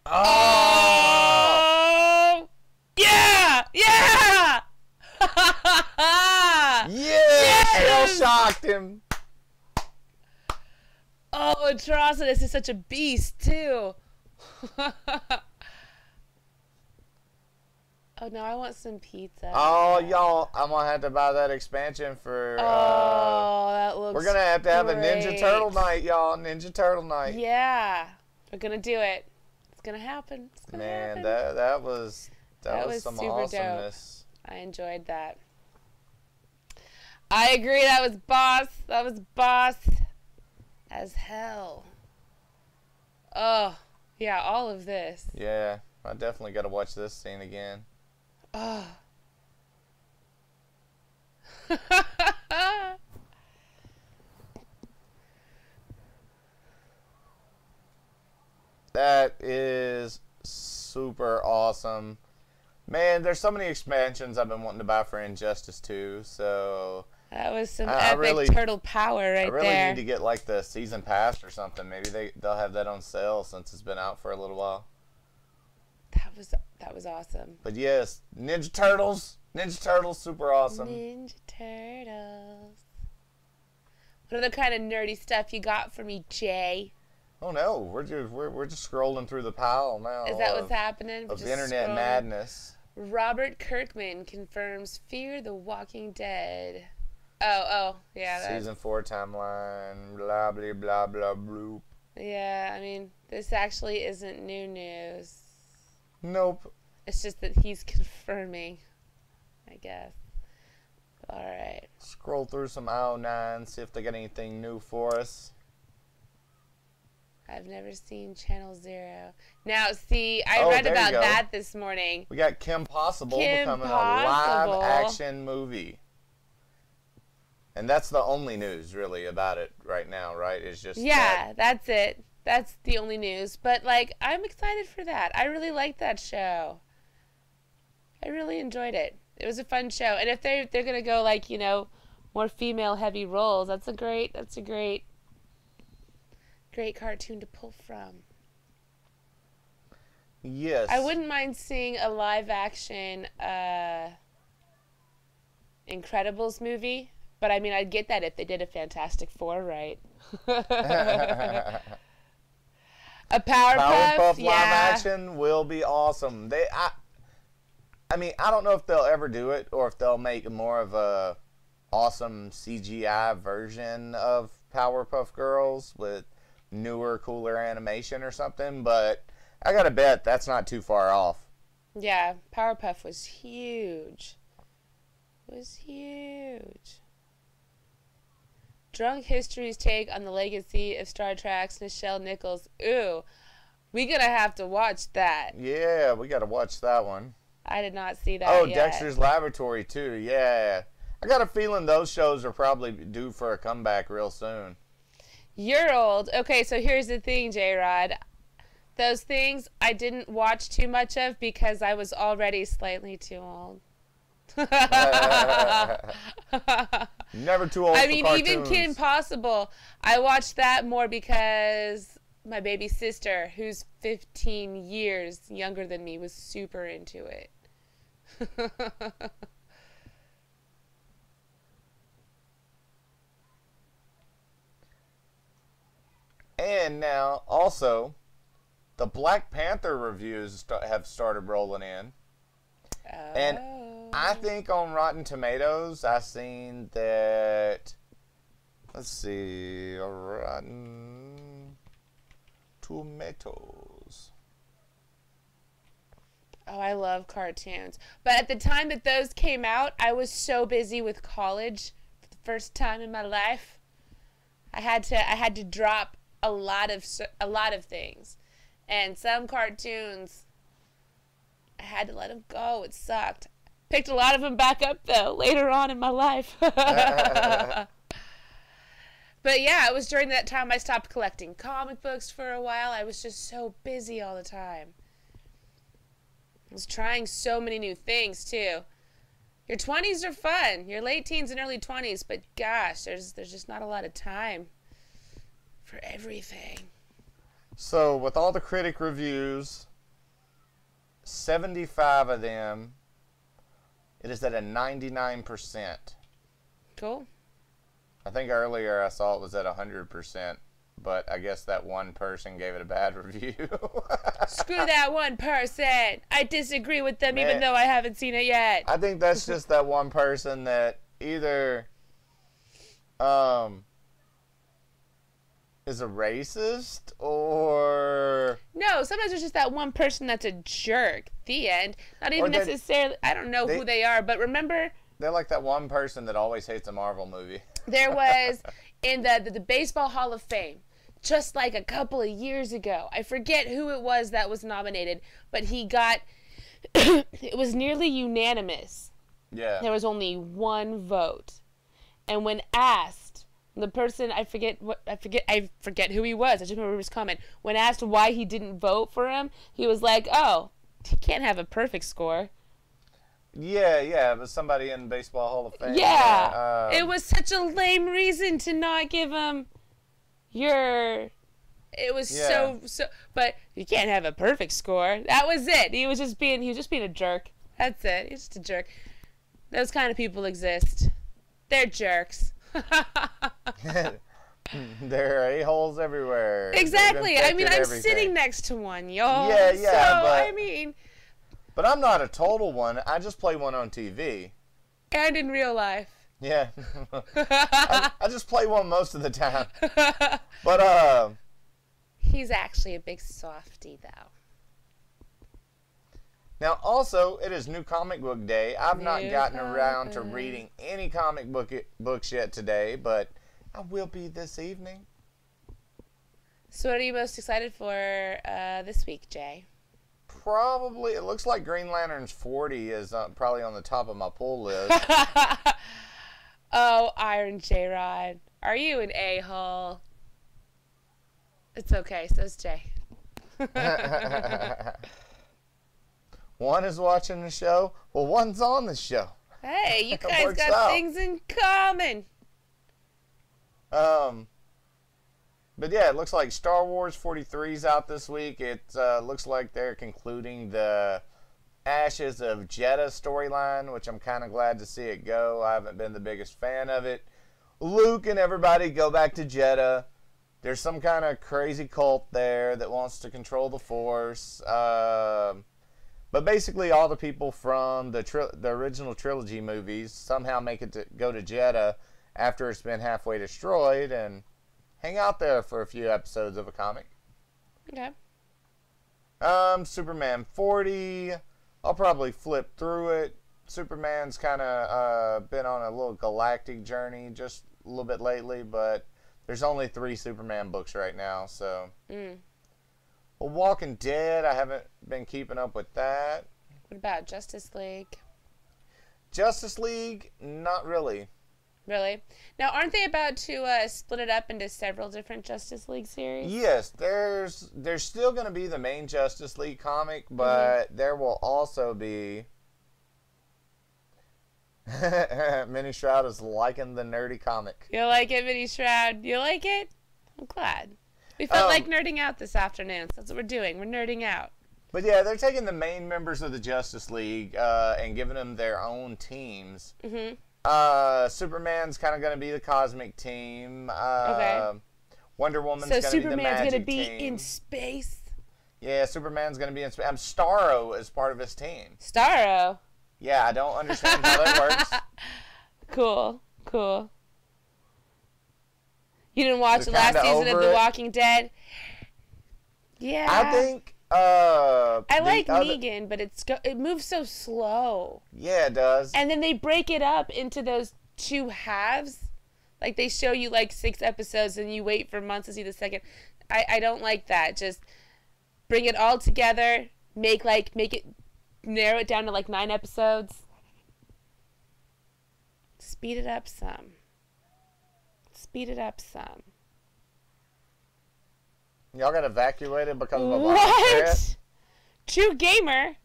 Oh! Yeah! Yeah! Yes! Hell shocked him. Oh, Atrocitus is such a beast, too. Oh, no, I want some pizza. Oh, y'all, I'm going to have to buy that expansion for... oh, that looks We're going to have great. a Ninja Turtle night, y'all. Ninja Turtle night. Yeah. We're going to do it. It's going to happen. It's gonna Man, happen. that was some super awesomeness. dope. I enjoyed that. I agree. That was boss. That was boss as hell. Oh, yeah, all of this. Yeah, I definitely got to watch this scene again. Oh. That is super awesome. Man, there's so many expansions I've been wanting to buy for Injustice 2, so... That was some I epic really, turtle power right there. I really need to get like the season pass or something. Maybe they'll have that on sale since it's been out for a little while. That was awesome. But yes, Ninja Turtles, super awesome. Ninja Turtles. What other kind of nerdy stuff you got for me, Jay? Oh no, we're just scrolling through the pile now. Is that what's happening? Of internet madness. Robert Kirkman confirms Fear the Walking Dead. Oh, yeah. Season 4 timeline, blah, blah, blah, blah, bloop. Yeah, I mean, this actually isn't new news. Nope. It's just that he's confirming, I guess. Alright. Scroll through some IO9, see if they got anything new for us. I've never seen Channel Zero. Now, see, I read about that this morning. We got Kim Possible becoming a live-action movie. And that's the only news, really, about it right now, right? It's just that's it. That's the only news. But, like, I'm excited for that. I really liked that show. I really enjoyed it. It was a fun show. And if they're going to go, like, you know, more female-heavy roles, that's a great cartoon to pull from. Yes. I wouldn't mind seeing a live-action Incredibles movie, but I mean, I'd get that if they did a Fantastic Four, right? A Powerpuff yeah. live action will be awesome. I mean, I don't know if they'll ever do it or if they'll make more of a awesome CGI version of Powerpuff Girls with newer, cooler animation or something, but I gotta bet that's not too far off. Yeah, Powerpuff was huge. Drunk History's take on the legacy of Star Trek's Nichelle Nichols. Ooh, we gonna have to watch that. Yeah, we gotta watch that one. I did not see that yet. Dexter's Laboratory too. Yeah, I got a feeling those shows are probably due for a comeback real soon. You're old. Okay, so here's the thing, J-Rod. Those things I didn't watch too much of because I was already slightly too old. Never too old I for mean, cartoons. even Kim Possible, I watched that more because my baby sister, who's 15 years younger than me, was super into it. And now, also, the Black Panther reviews have started rolling in. Oh. And I think on Rotten Tomatoes, I seen that, let's see, Rotten Tomatoes. Oh, I love cartoons. But at the time that those came out, I was so busy with college for the first time in my life. I had to drop a lot of things. And some cartoons, I had to let them go. It sucked. Picked a lot of them back up, though, later on in my life. But yeah, it was during that time I stopped collecting comic books for a while. I was just so busy all the time. I was trying so many new things, too. Your 20s are fun. Your late teens and early 20s, but gosh, there's just not a lot of time for everything. So, with all the critic reviews, 75 of them, it is at a 99%. Cool. I think earlier I saw it was at 100%, but I guess that one person gave it a bad review. Screw that one person. I disagree with them Man, even though I haven't seen it yet. I think that's just that one person that either is a racist or... No, sometimes there's just that one person that's a jerk. The end. Not even necessarily... I don't know who they are, but remember... They're like that one person that always hates a Marvel movie. There was, in the Baseball Hall of Fame, just like a couple of years ago, I forget who it was that was nominated, but he got... it was nearly unanimous. Yeah. There was only one vote. And when asked... The person, I forget who he was. I just remember his comment. When asked why he didn't vote for him, he was like, "Oh, he can't have a perfect score." Yeah, it was somebody in Baseball Hall of Fame. Yeah, it was such a lame reason to not give him your. It was so. But you can't have a perfect score. That was it. He was just being a jerk. That's it. He's just a jerk. Those kind of people exist. They're jerks. There are a-holes everywhere. Exactly. I mean, I'm sitting next to one, y'all. Yeah, so, I mean... But I'm not a total one. I just play one on TV. And in real life. Yeah. I just play one most of the time. But, He's actually a big softie, though. Now, also, it is New Comic Book Day. I've not gotten around to reading any comic books yet today, but I will be this evening. So what are you most excited for this week, Jay? Probably, it looks like Green Lantern's 40 is probably on the top of my pull list. Oh, Iron J-Rod. Are you an a-hole? It's okay, says Jay. One is watching the show. Well, one's on the show. Hey, you guys got things in common. But yeah, it looks like Star Wars 43 is out this week. It looks like they're concluding the Ashes of Jeddah storyline, which I'm kind of glad to see it go. I haven't been the biggest fan of it. Luke and everybody go back to Jeddah. There's some kind of crazy cult there that wants to control the Force. But basically all the people from the original trilogy movies somehow make it to go to Jeddah after it's been halfway destroyed and hang out there for a few episodes of a comic. Okay. Superman 40. I'll probably flip through it. Superman's kind of been on a little galactic journey just a little bit lately, but there's only 3 Superman books right now, so. Well, Walking Dead, I haven't been keeping up with that. What about Justice League? Justice League, not really. Really? Now, aren't they about to split it up into several different Justice League series? Yes, there's still going to be the main Justice League comic, but there will also be... Mini Shroud is liking the nerdy comic. You like it, Mini Shroud? You like it? I'm glad. We felt like nerding out this afternoon, so that's what we're doing. We're nerding out. But yeah, they're taking the main members of the Justice League and giving them their own teams. Superman's kind of going to be the cosmic team. Okay. Wonder Woman's going to be the magic team. So Superman's going to be in space? Yeah, Superman's going to be in space. Starro is part of his team. Starro? Yeah, I don't understand how that works. Cool, cool. You didn't watch the last season of The Walking Dead? Yeah. I think... I like Negan, but it moves so slow. Yeah, it does. And then they break it up into those 2 halves. Like, they show you, like, 6 episodes, and you wait for months to see the second. I don't like that. Just bring it all together. Narrow it down to, like, 9 episodes. Speed it up some. Speed it up some. Y'all got evacuated because of a what? True gamer.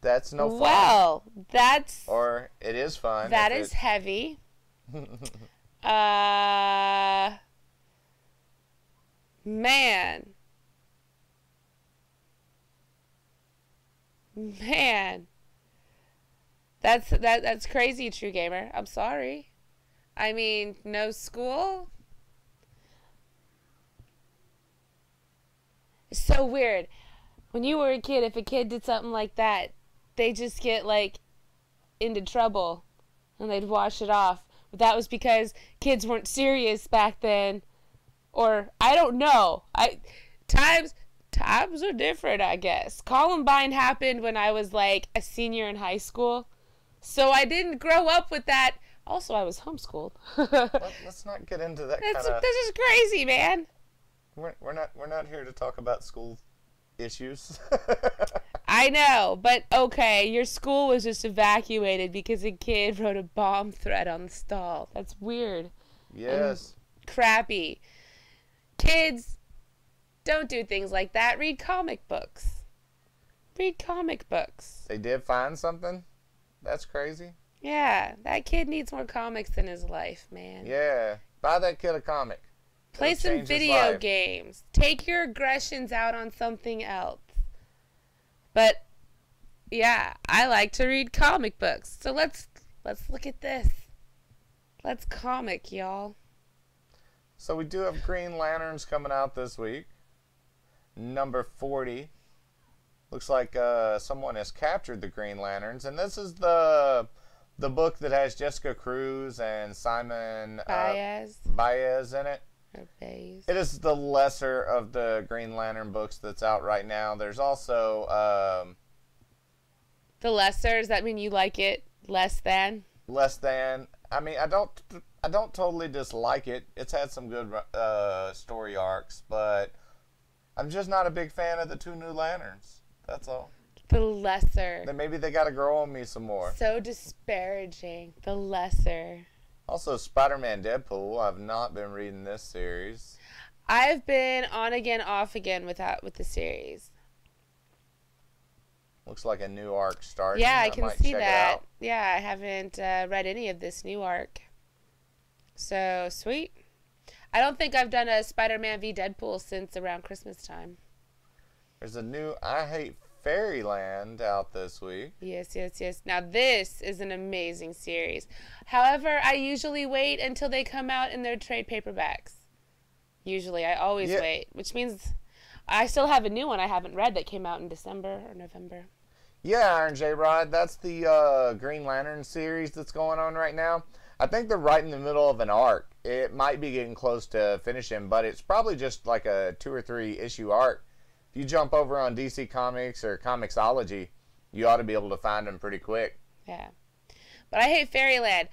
That's no fun. Well, that's... Or it is fun. That is heavy. Man. That's crazy, True Gamer. I'm sorry. I mean, no school? It's so weird. When you were a kid, if a kid did something like that, they just get, like, into trouble. And they'd wash it off. But that was because kids weren't serious back then. Or, I don't know. Times are different, I guess. Columbine happened when I was, like, a senior in high school. So I didn't grow up with that. Also, I was homeschooled. Let's not get into that kind of... This is crazy, man. We're not here to talk about school issues. I know, but okay, your school was just evacuated because a kid wrote a bomb threat on the stall. That's weird. Yes. And crappy. Kids, don't do things like that. Read comic books. Read comic books. They did find something? That's crazy. Yeah, that kid needs more comics in his life, man. Yeah, buy that kid a comic. Play some video games. Take your aggressions out on something else. But yeah, I like to read comic books. So let's look at this. Let's comic, y'all. So we do have Green Lanterns coming out this week. Number 40. Looks like someone has captured the Green Lanterns, and this is the book that has Jessica Cruz and Simon Baez in it. It is the lesser of the Green Lantern books that's out right now. There's also the lesser. Does that mean you like it less than? Less than. I mean, I don't totally dislike it. It's had some good story arcs, but I'm just not a big fan of the 2 new Lanterns. That's all. The lesser. Then maybe they got to grow on me some more. So disparaging. The lesser. Also, Spider-Man Deadpool. I've not been reading this series. I've been on again, off again with the series. Looks like a new arc starting. Yeah, I can see that. Yeah, I haven't read any of this new arc. So, sweet. I don't think I've done a Spider-Man v. Deadpool since around Christmas time. There's a new I Hate Fairyland out this week. Yes, yes, yes. Now, this is an amazing series. However, I usually wait until they come out in their trade paperbacks. Usually, I always wait, which means I still have a new one I haven't read that came out in December or November. Yeah, Iron J. Rod, that's the Green Lantern series that's going on right now. I think they're right in the middle of an arc. It might be getting close to finishing, but it's probably just like a 2 or 3 issue arc. If you jump over on DC Comics or Comixology, you ought to be able to find them pretty quick. Yeah. But I Hate Fairyland.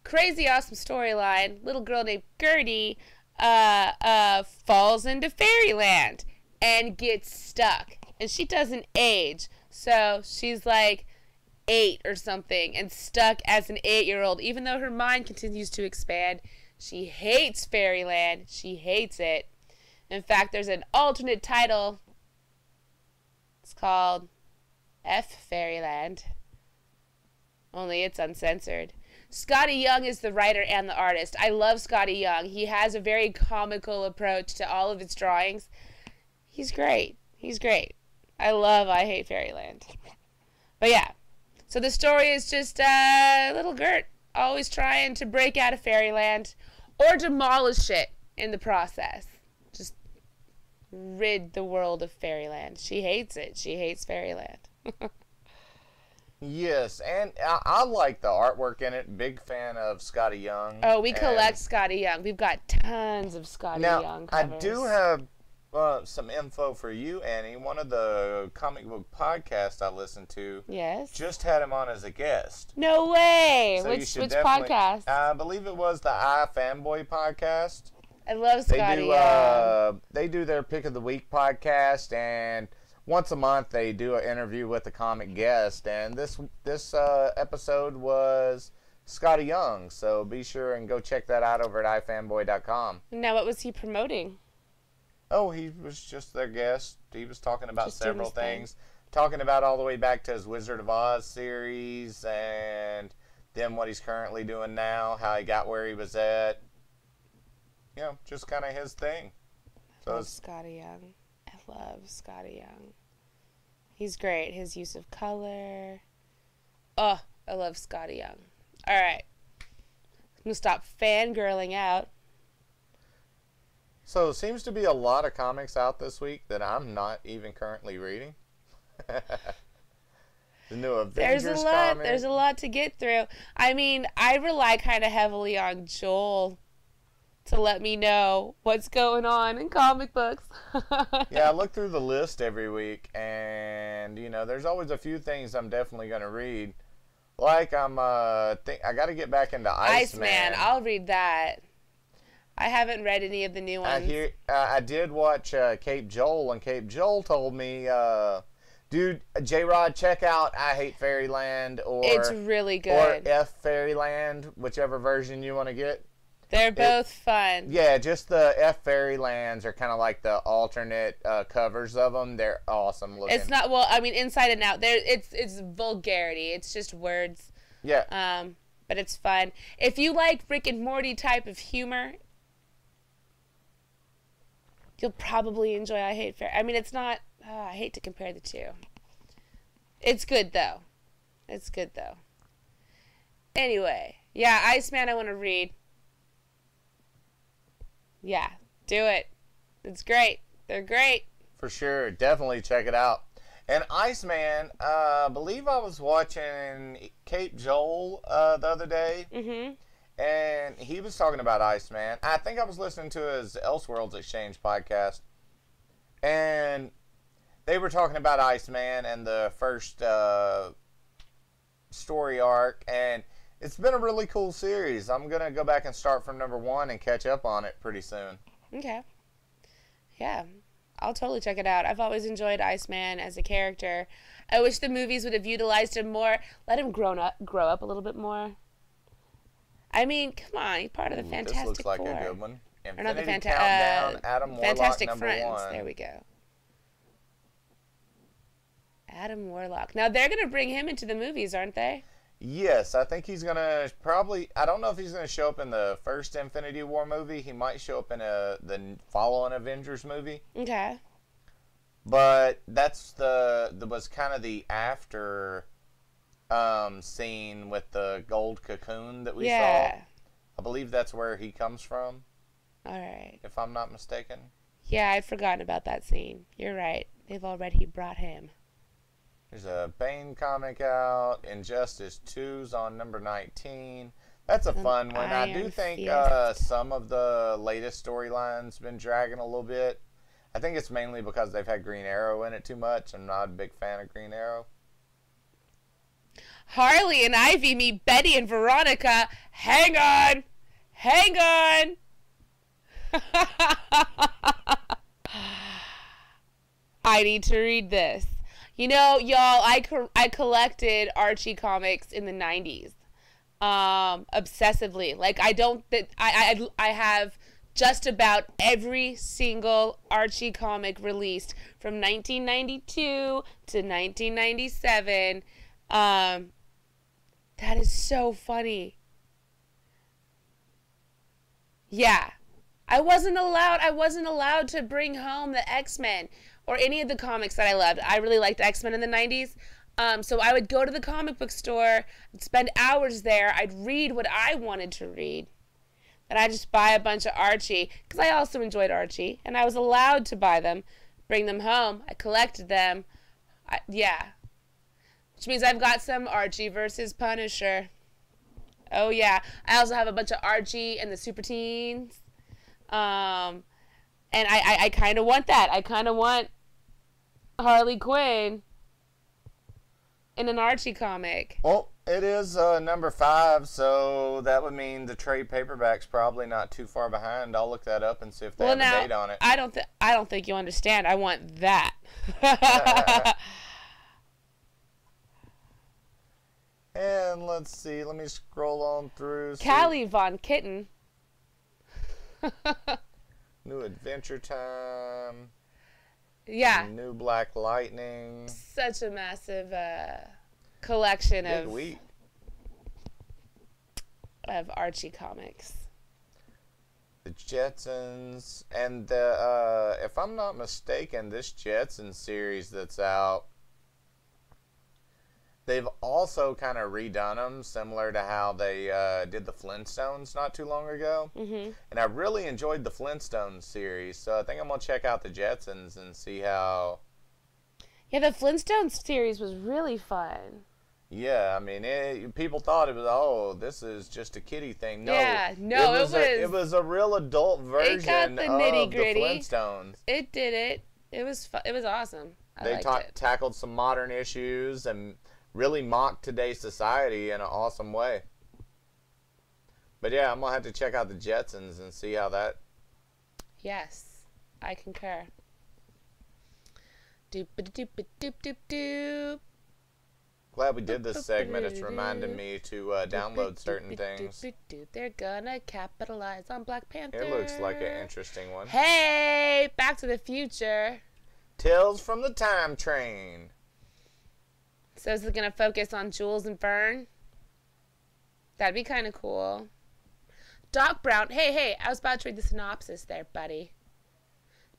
Crazy awesome storyline. Little girl named Gertie falls into fairyland and gets stuck. And she doesn't age. So she's like 8 or something and stuck as an 8-year-old. Even though her mind continues to expand, she hates fairyland. She hates it. In fact, there's an alternate title. It's called F Fairyland. Only it's uncensored. Scotty Young is the writer and the artist. I love Scotty Young. He has a very comical approach to all of his drawings. He's great. He's great. I Hate Fairyland. But yeah. So the story is just little Gert always trying to break out of fairyland or demolish it in the process. Just rid the world of fairyland. She hates it. She hates fairyland. Yes, and I like the artwork in it. Big fan of Scotty Young. Oh, we collect Scotty Young. We've got tons of Scotty Young covers. I do have some info for you, Annie. One of the comic book podcasts I listened to just had him on as a guest. No way! So which podcast? I believe it was the iFanboy podcast. I love Scotty Young. They do their Pick of the Week podcast, and once a month they do an interview with a comic guest, and this episode was Scotty Young, so be sure and go check that out over at ifanboy.com. Now, what was he promoting? Oh, he was just their guest. He was talking about several things. Talking about all the way back to his Wizard of Oz series, and then what he's currently doing now, how he got where he was at. You know, just kind of his thing. I love Scotty Young. I love Scotty Young. He's great. His use of color. Oh, I love Scotty Young. All right. I'm going to stop fangirling out. So, seems to be a lot of comics out this week that I'm not even currently reading. The new Avengers comic. There's a lot to get through. I mean, I rely kind of heavily on Joel to let me know what's going on in comic books. Yeah, I look through the list every week, and you know, there's always a few things I'm definitely going to read. Like I got to get back into Iceman. I'll read that. I haven't read any of the new ones. I did watch Cape Joel, and Cape Joel told me, dude, J-Rod, check out I Hate Fairyland, or it's really good, or F Fairyland, whichever version you want to get. They're both fun. Yeah, just the F Fairylands are kind of like the alternate covers of them. They're awesome looking. It's not, well, I mean, inside and out. It's vulgarity. It's just words. Yeah. But it's fun. If you like Rick and Morty type of humor, you'll probably enjoy I Hate Fairyland. I mean, it's not, I hate to compare the two. It's good, though. It's good, though. Anyway, yeah, Iceman I want to read. Yeah, do it. It's great. They're great. For sure. Definitely check it out. And Iceman, I believe I was watching Cape Joel the other day. Mm-hmm. And he was talking about Iceman. I think I was listening to his Elseworlds Exchange podcast. And they were talking about Iceman and the first story arc. And it's been a really cool series. I'm going to go back and start from number 1 and catch up on it pretty soon. Okay. Yeah. I'll totally check it out. I've always enjoyed Iceman as a character. I wish the movies would have utilized him more. Let him grow up a little bit more. I mean, come on. He's part of the Fantastic Four. This looks like a good one. Or not the Countdown, Adam Warlock, Fantastic number Friends. 1. There we go. Adam Warlock. Now, they're going to bring him into the movies, aren't they? Yes, I think he's gonna probably. I don't know if he's gonna show up in the first Infinity War movie. He might show up in the following Avengers movie. Okay. But that's was kind of the after scene with the gold cocoon that we saw. Yeah. I believe that's where he comes from, All right. if I'm not mistaken. Yeah, I'd forgotten about that scene. You're right. They've already brought him. There's a Bane comic out. Injustice 2's on number 19. That's a fun one. I do Iron think Fist. some of the latest storylines been dragging a little bit. I think it's mainly because they've had Green Arrow in it too much. I'm not a big fan of Green Arrow. Harley and Ivy meet Betty and Veronica. Hang on. Hang on. I need to read this. You know, y'all, I collected Archie comics in the 90s. Obsessively. Like, I have just about every single Archie comic released from 1992 to 1997. That is so funny. Yeah. I wasn't allowed to bring home the X-Men or any of the comics that I loved. I really liked X-Men in the 90s. So I would go to the comic book store, I'd spend hours there, I'd read what I wanted to read. And I'd just buy a bunch of Archie, because I also enjoyed Archie, and I was allowed to buy them, bring them home. I collected them. Yeah. Which means I've got some Archie versus Punisher. Oh, yeah. I also have a bunch of Archie and the Super Teens. And I kind of want that. I kind of want Harley Quinn in an Archie comic. Well, it is number 5, so that would mean the trade paperback's probably not too far behind. I'll look that up and see if they have a date on it. I don't think you understand. I want that. And let's see. Let me scroll on through. Callie Von Kitten. New Adventure Time. Yeah. New Black Lightning. Such a massive collection of Archie comics. The Jetsons. And the, if I'm not mistaken, this Jetson series that's out, they've also kind of redone them, similar to how they did the Flintstones not too long ago. Mm-hmm. And I really enjoyed the Flintstones series, so I think I'm going to check out the Jetsons and see how... Yeah, the Flintstones series was really fun. Yeah, I mean, people thought it was, oh, this is just a kiddie thing. No, yeah, no, it was a real adult version of the Flintstones. It did it. It was it was awesome. They tackled some modern issues and really mocked today's society in an awesome way. But yeah, I'm going to have to check out the Jetsons and see how that... Yes, I concur. Doop-a-doop-a-doop-doop-doop. Glad we did this segment. It's reminding me to download certain things. They're gonna capitalize on Black Panther. It looks like an interesting one. Hey, Back to the Future. Tales from the Time Train. So is it gonna focus on Jules and Vern? That'd be kind of cool. Doc Brown. Hey, I was about to read the synopsis there, buddy.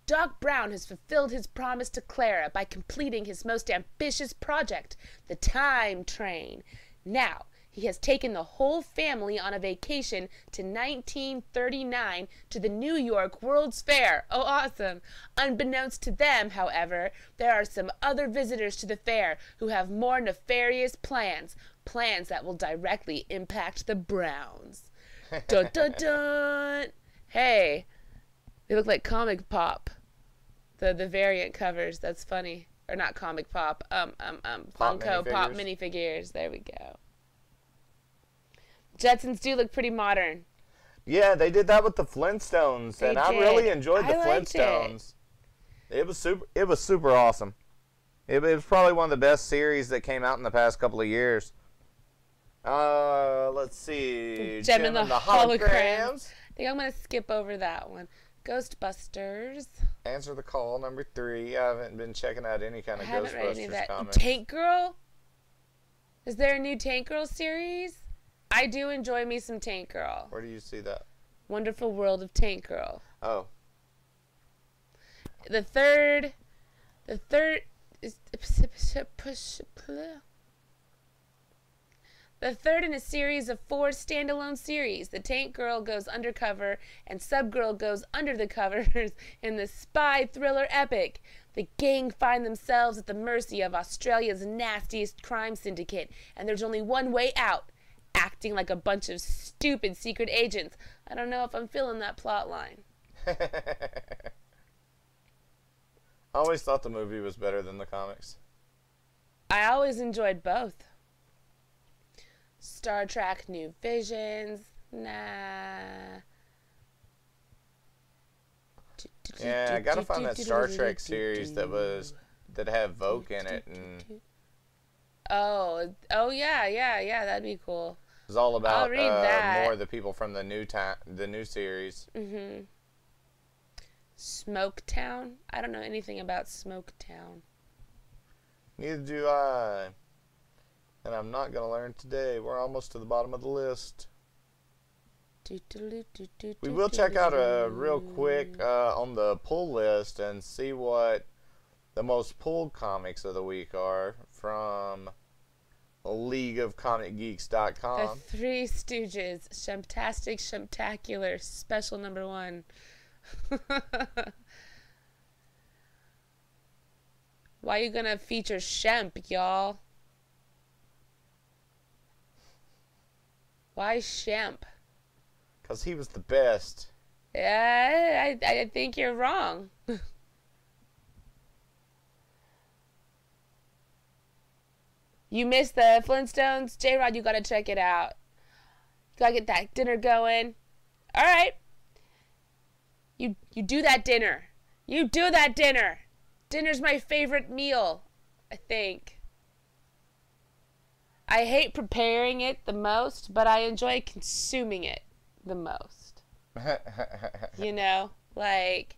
Doc Brown has fulfilled his promise to Clara by completing his most ambitious project, the Time Train. Now, he has taken the whole family on a vacation to 1939 to the New York World's Fair. Oh, awesome. Unbeknownst to them, however, there are some other visitors to the fair who have more nefarious plans that will directly impact the Browns. Dun, dun, dun. Hey, they look like comic pop. The variant covers. That's funny. Or not comic pop. Funko Pop minifigures. There we go. Jetsons do look pretty modern. Yeah, they did that with the Flintstones, and I really enjoyed the Flintstones. It was super awesome. It was probably one of the best series that came out in the past couple of years. Let's see. Gem and the Holograms. I think I'm gonna skip over that one. Ghostbusters. Answer the Call, number 3. I haven't been checking out any kind of Ghostbusters comics. Tank Girl? Is there a new Tank Girl series? I do enjoy me some Tank Girl. Where do you see that? Wonderful World of Tank Girl. Oh. The third is the third in a series of 4 standalone series. The Tank Girl goes undercover and Sub Girl goes under the covers in the spy thriller epic. The gang find themselves at the mercy of Australia's nastiest crime syndicate, and there's only one way out: acting like a bunch of stupid secret agents. I don't know if I'm feeling that plot line. I always thought the movie was better than the comics. I always enjoyed both. Star Trek New Visions, nah. Yeah, I gotta find that Star Trek series that had Vogue in it, and oh yeah, that'd be cool. it was all about I'll read that. more of the people from the new series. Mm-hmm. Smoketown? I don't know anything about Smoketown. Neither do I. And I'm not going to learn today. We're almost to the bottom of the list. We will check out real quick on the pull list and see what the most pulled comics of the week are from leagueofcomicgeeks.com. The Three Stooges, Shemptastic, Shemptacular, special number 1. Why you gonna feature Shemp, y'all? Why Shemp? Because he was the best. Yeah, I think you're wrong. You missed the Flintstones? J-Rod, you gotta check it out. You gotta get that dinner going. Alright. You do that dinner. You do that dinner. Dinner's my favorite meal, I think. I hate preparing it the most, but I enjoy consuming it the most. You know? Like,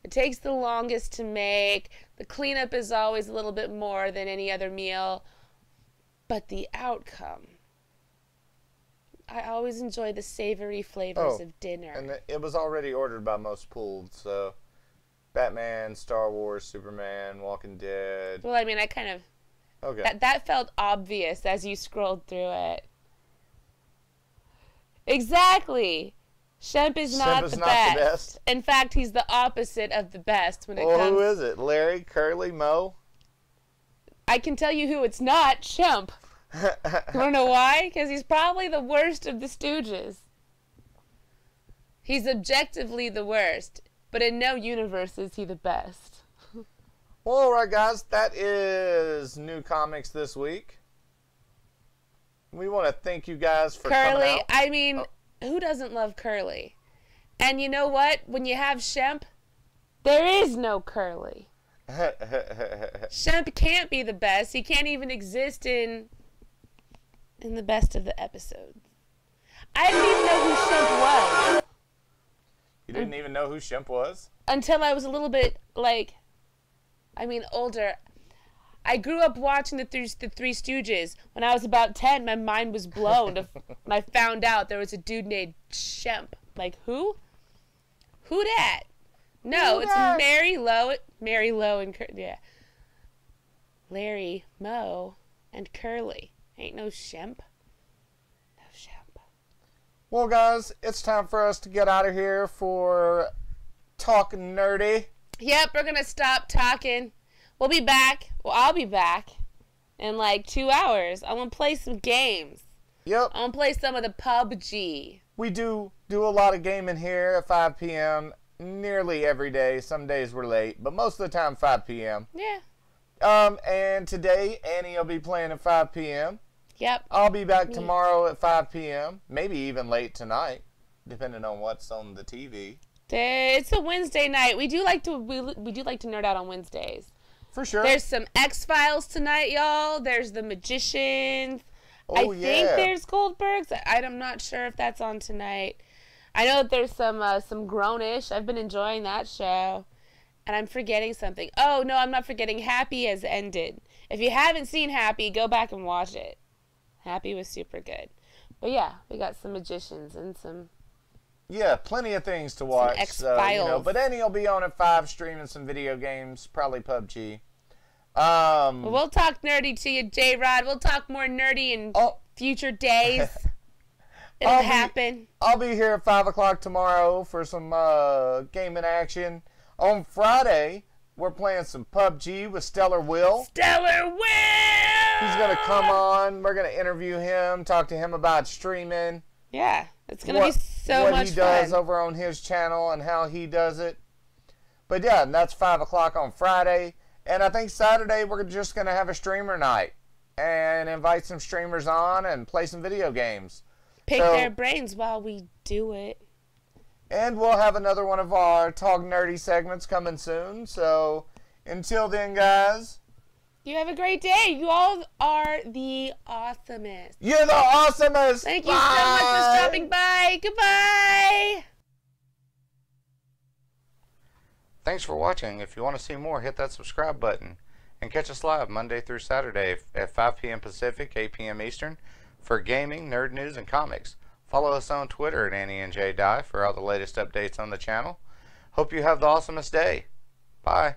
it takes the longest to make. The cleanup is always a little bit more than any other meal. But the outcome, I always enjoy the savory flavors of dinner. And it was already ordered by most pulled, so Batman, Star Wars, Superman, Walking Dead. Well, I mean, I kind of... Okay. That felt obvious as you scrolled through it. Exactly. Shemp is not the best. In fact, he's the opposite of the best when it comes... Well, who is it? Larry, Curly, Moe? I can tell you who it's not. Shemp. You want to know why? Because he's probably the worst of the Stooges. He's objectively the worst, but in no universe is he the best. Well, alright guys, that is new comics this week. We want to thank you guys for coming out. I mean, who doesn't love Curly? And you know what? When you have Shemp, there is no Curly. Shemp can't be the best. He can't even exist in the best of the episodes. I didn't even know who Shemp was. You didn't even know who Shemp was? Until I was a little bit, older. I grew up watching the Three Stooges. When I was about 10, my mind was blown when I found out there was a dude named Shemp. Like, who? Who dat? No, it's Mary Lowe and Larry, Moe, and Curly. Ain't no Shemp. No Shemp. Well, guys, it's time for us to get out of here for Talking Nerdy. Yep, we're gonna stop talking. We'll be back. Well, I'll be back in like 2 hours. I'm gonna play some games. Yep. I'm gonna play some of the PUBG. We do a lot of gaming here at 5 p.m. nearly every day. Some days we're late, but most of the time 5 p.m. Yeah. And today Annie will be playing at 5 p.m. Yep. I'll be back tomorrow at 5 p.m. Maybe even late tonight, depending on what's on the TV. It's a Wednesday night. We do like to nerd out on Wednesdays. For sure. There's some X-Files tonight, y'all. There's The Magicians. I think there's Goldbergs. I'm not sure if that's on tonight. I know that there's some Grownish. I've been enjoying that show. And I'm forgetting something. Oh, no, I'm not forgetting. Happy has ended. If you haven't seen Happy, go back and watch it. Happy was super good. But yeah, we got some magicians and some... Yeah, plenty of things to watch. X-Files. But Annie will be on at 5 streaming some video games, probably PUBG. Well, we'll talk nerdy to you, J-Rod. We'll talk more nerdy in future days. It'll happen. I'll be here at 5 o'clock tomorrow for some gaming action. On Friday, we're playing some PUBG with Stellar Will. Stellar Will! He's going to come on. We're going to interview him, talk to him about streaming. Yeah, it's going to be so much fun. What he does over on his channel and how he does it. But yeah, and that's 5 o'clock on Friday. And I think Saturday we're just going to have a streamer night and invite some streamers on and play some video games. Pick their brains while we do it. And we'll have another one of our Talk Nerdy segments coming soon. So until then, guys. You have a great day. You all are the awesomest. You're the awesomest. Thank you so much for stopping by. Goodbye. Thanks for watching. If you want to see more, hit that subscribe button. And catch us live Monday through Saturday at 5 p.m. Pacific, 8 p.m. Eastern for gaming, nerd news, and comics. Follow us on Twitter at AnnieandJDie for all the latest updates on the channel. Hope you have the awesomest day. Bye.